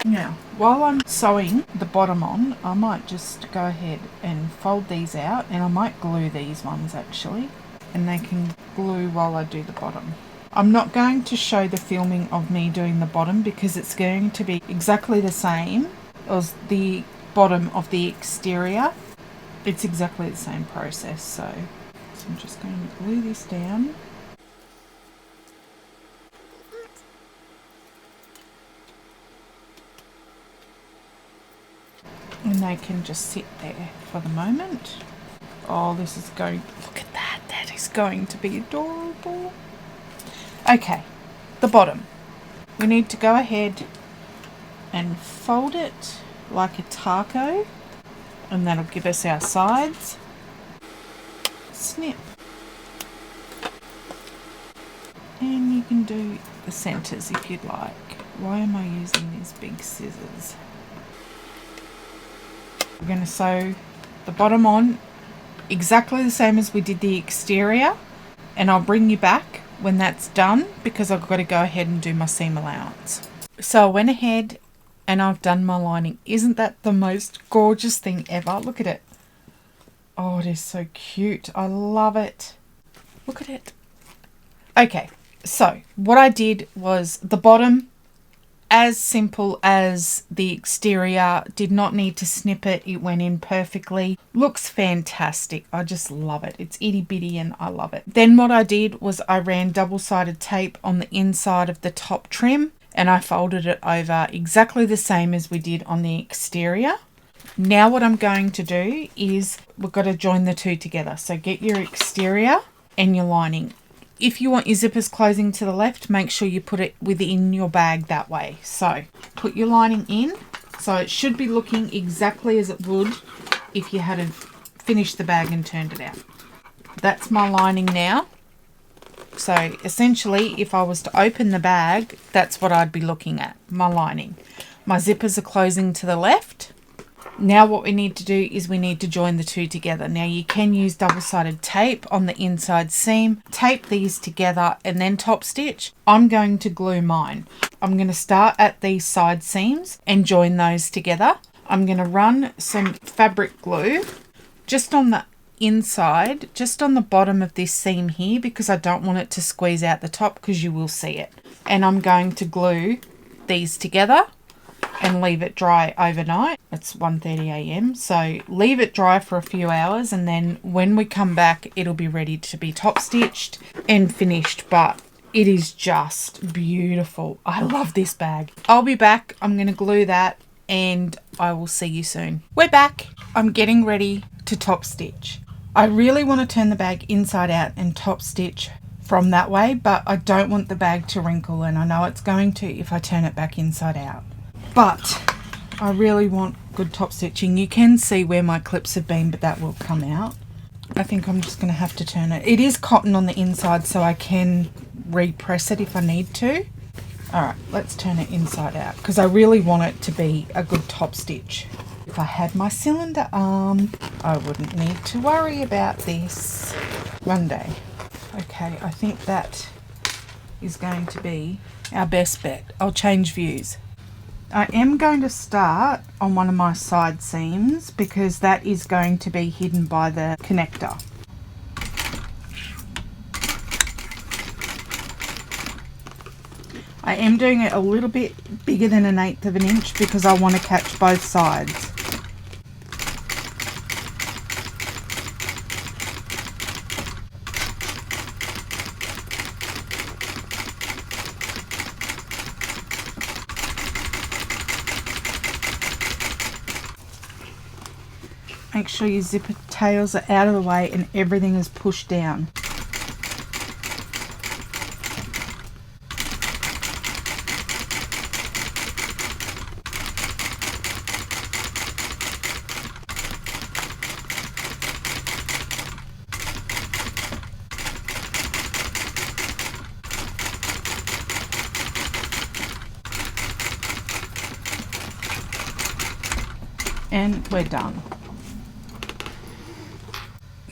Now, while I'm sewing the bottom on, I might just go ahead and fold these out, and I might glue these ones actually, and they can glue while I do the bottom. I'm not going to show the filming of me doing the bottom because it's going to be exactly the same as the bottom of the exterior. It's exactly the same process, so I'm just going to glue this down. And they can just sit there for the moment. Oh, this is going, look at that, that is going to be adorable. Okay, the bottom. we need to go ahead and fold it like a taco, and that'll give us our sides. Snip. And you can do the centers if you'd like. Why am I using these big scissors? We're going to sew the bottom on exactly the same as we did the exterior, and I'll bring you back when that's done because I've got to go ahead and do my seam allowance. So I went ahead and I've done my lining. Isn't that the most gorgeous thing ever? Look at it. Oh, it is so cute. I love it. Look at it. Okay, so what I did was the bottom, as simple as the exterior, did not need to snip it. It went in perfectly. Looks fantastic. I just love it. It's itty bitty and I love it. Then what I did was I ran double-sided tape on the inside of the top trim and I folded it over exactly the same as we did on the exterior. Now what I'm going to do is we've got to join the two together. So get your exterior and your lining. If you want your zippers closing to the left, make sure you put it within your bag that way. So put your lining in. So it should be looking exactly as it would if you had finished the bag and turned it out. That's my lining now. So essentially, if I was to open the bag, that's what I'd be looking at, my lining. My zippers are closing to the left. Now what we need to do is we need to join the two together. Now you can use double-sided tape on the inside seam, tape these together and then top stitch. I'm going to glue mine. I'm going to start at these side seams and join those together. I'm going to run some fabric glue just on the inside, just on the bottom of this seam here because I don't want it to squeeze out the top because you will see it. And I'm going to glue these together and leave it dry overnight. It's 1:30 a.m. so leave it dry for a few hours and then when we come back it'll be ready to be top stitched and finished. But it is just beautiful. I love this bag. I'll be back. I'm going to glue that and I will see you soon. We're back. I'm getting ready to top stitch. I really want to turn the bag inside out and top stitch from that way, but I don't want the bag to wrinkle and I know it's going to if I turn it back inside out. But I really want good top stitching. You can see where my clips have been, but that will come out. I think I'm just going to have to turn it. It is cotton on the inside, so I can repress it if I need to. All right, let's turn it inside out because I really want it to be a good top stitch. If I had my cylinder arm, I wouldn't need to worry about this one day. Okay, I think that is going to be our best bet. I'll change views. I am going to start on one of my side seams because that is going to be hidden by the connector. I am doing it a little bit bigger than 1/8 of an inch because I want to catch both sides. Make sure your zipper tails are out of the way and everything is pushed down. And we're done.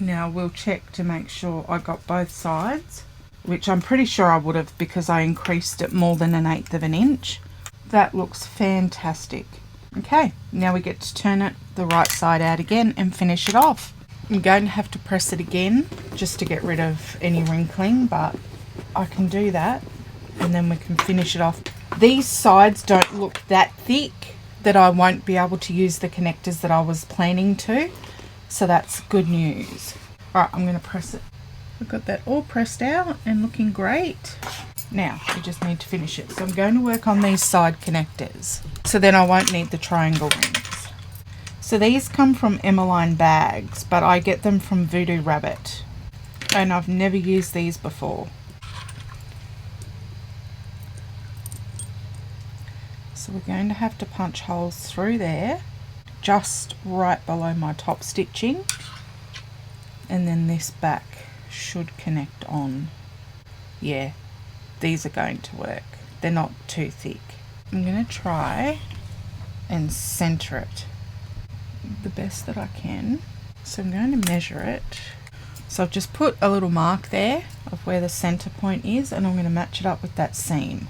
Now we'll check to make sure I got both sides, which I'm pretty sure I would have because I increased it more than 1/8 of an inch. That looks fantastic. Okay, now we get to turn it the right side out again and finish it off. I'm going to have to press it again just to get rid of any wrinkling, but I can do that and then we can finish it off. These sides don't look that thick that I won't be able to use the connectors that I was planning to. So that's good news. All right, I'm going to press it. I've got that all pressed out and looking great. Now, we just need to finish it. So I'm going to work on these side connectors. So then I won't need the triangle rings. So these come from Emmeline bags, but I get them from Voodoo Rabbit. And I've never used these before. So we're going to have to punch holes through there, just right below my top stitching, and then this back should connect on. Yeah, these are going to work. They're not too thick. I'm going to try and center it the best that I can. So I'm going to measure it. So I've just put a little mark there of where the center point is, and I'm going to match it up with that seam.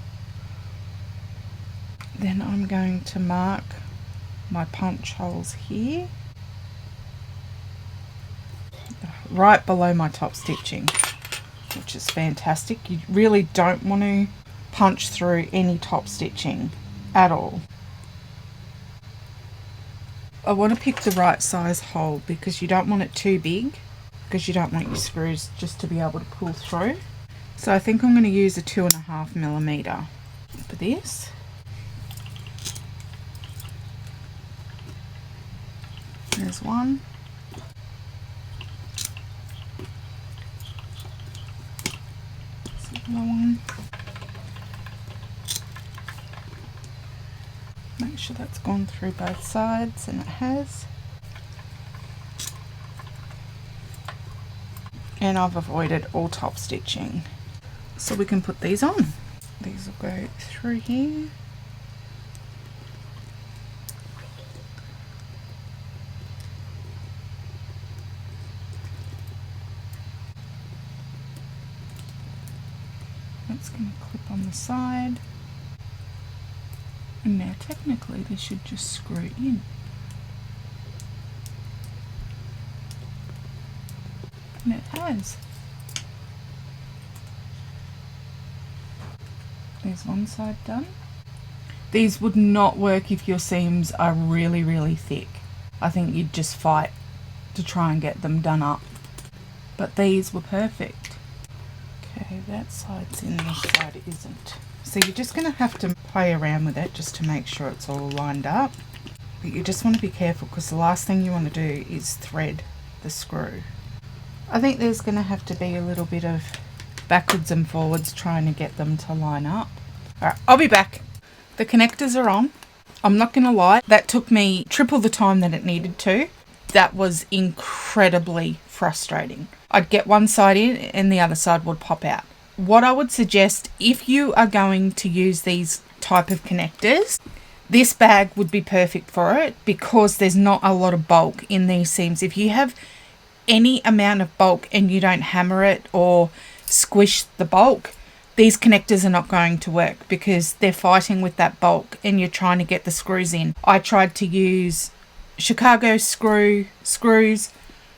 Then I'm going to mark my punch holes here, right below my top stitching, which is fantastic. You really don't want to punch through any top stitching at all. I want to pick the right size hole because you don't want it too big, because you don't want your screws just to be able to pull through. So I think I'm going to use a 2.5mm for this. There's one. There's another one. Make sure that's gone through both sides, and it has. And I've avoided all top stitching. So we can put these on. These will go through here. That's going to clip on the side. And now technically they should just screw in. And it has. There's one side done. These would not work if your seams are really, really thick. I think you'd just fight to try and get them done up. But these were perfect. Okay, that side's in, this side isn't. So you're just going to have to play around with it just to make sure it's all lined up. But you just want to be careful, because the last thing you want to do is thread the screw. I think there's going to have to be a little bit of backwards and forwards trying to get them to line up. Alright, I'll be back. The connectors are on. I'm not going to lie, that took me triple the time that it needed to. That was incredibly frustrating. I'd get one side in and the other side would pop out. What I would suggest, if you are going to use these type of connectors, this bag would be perfect for it, because there's not a lot of bulk in these seams. If you have any amount of bulk and you don't hammer it or squish the bulk, these connectors are not going to work, because they're fighting with that bulk and you're trying to get the screws in. I tried to use Chicago screws.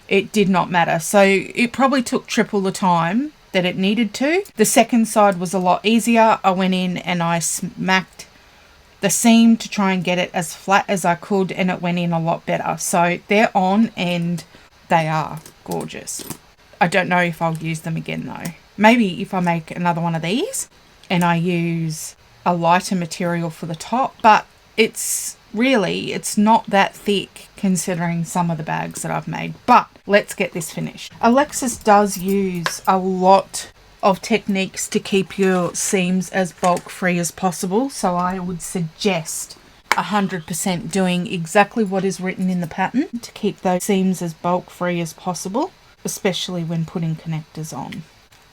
It did not matter. So it probably took triple the time that it needed to. The second side was a lot easier. I went in and I smacked the seam to try and get it as flat as I could, and it went in a lot better. So they're on and they are gorgeous. I don't know if I'll use them again though. Maybe if I make another one of these and I use a lighter material for the top, but it's not that thick considering some of the bags that I've made. But let's get this finished. Alexis does use a lot of techniques to keep your seams as bulk free as possible, so I would suggest 100% doing exactly what is written in the pattern to keep those seams as bulk free as possible, especially when putting connectors on.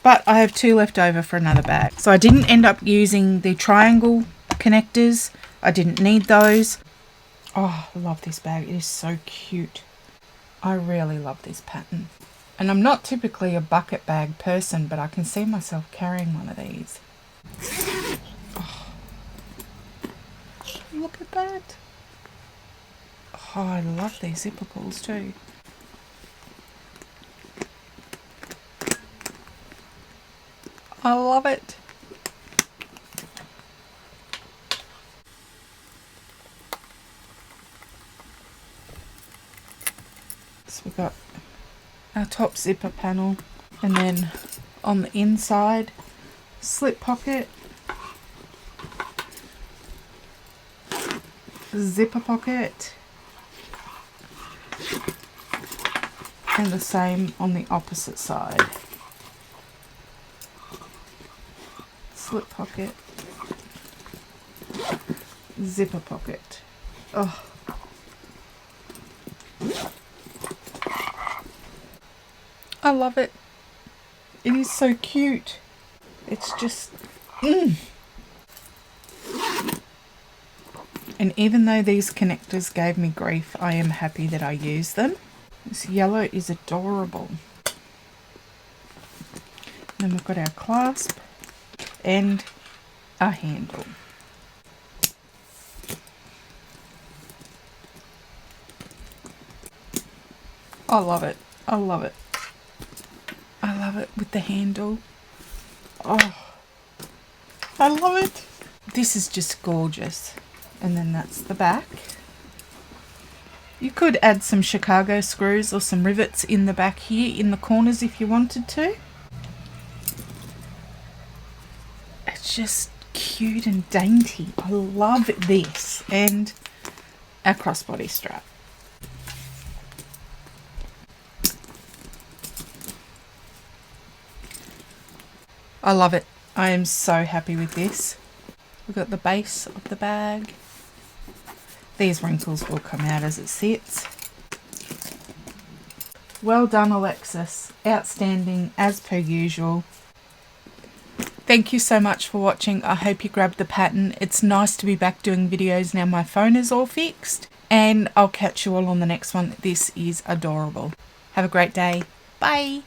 But I have 2 left over for another bag, so I didn't end up using the triangle connectors. I didn't need those. Oh, I love this bag. It is so cute. I really love this pattern. And I'm not typically a bucket bag person, but I can see myself carrying one of these. Oh, look at that. Oh, I love these zipper pulls too. I love it. So we've got our top zipper panel, and then on the inside, slip pocket, zipper pocket, and the same on the opposite side. Slip pocket, zipper pocket. Oh. I love it. It is so cute. It's just... And even though these connectors gave me grief, I am happy that I used them. This yellow is adorable. Then we've got our clasp and a handle. I love it. I love it. I love it with the handle. Oh, I love it. This is just gorgeous. And then that's the back. You could add some Chicago screws or some rivets in the back here in the corners if you wanted to. It's just cute and dainty. I love this. And our crossbody strap. I love it. I am so happy with this. We've got the base of the bag. These wrinkles will come out as it sits. Well done, Alexis. Outstanding as per usual. Thank you so much for watching. I hope you grabbed the pattern. It's nice to be back doing videos now my phone is all fixed. And I'll catch you all on the next one. This is adorable. Have a great day. Bye.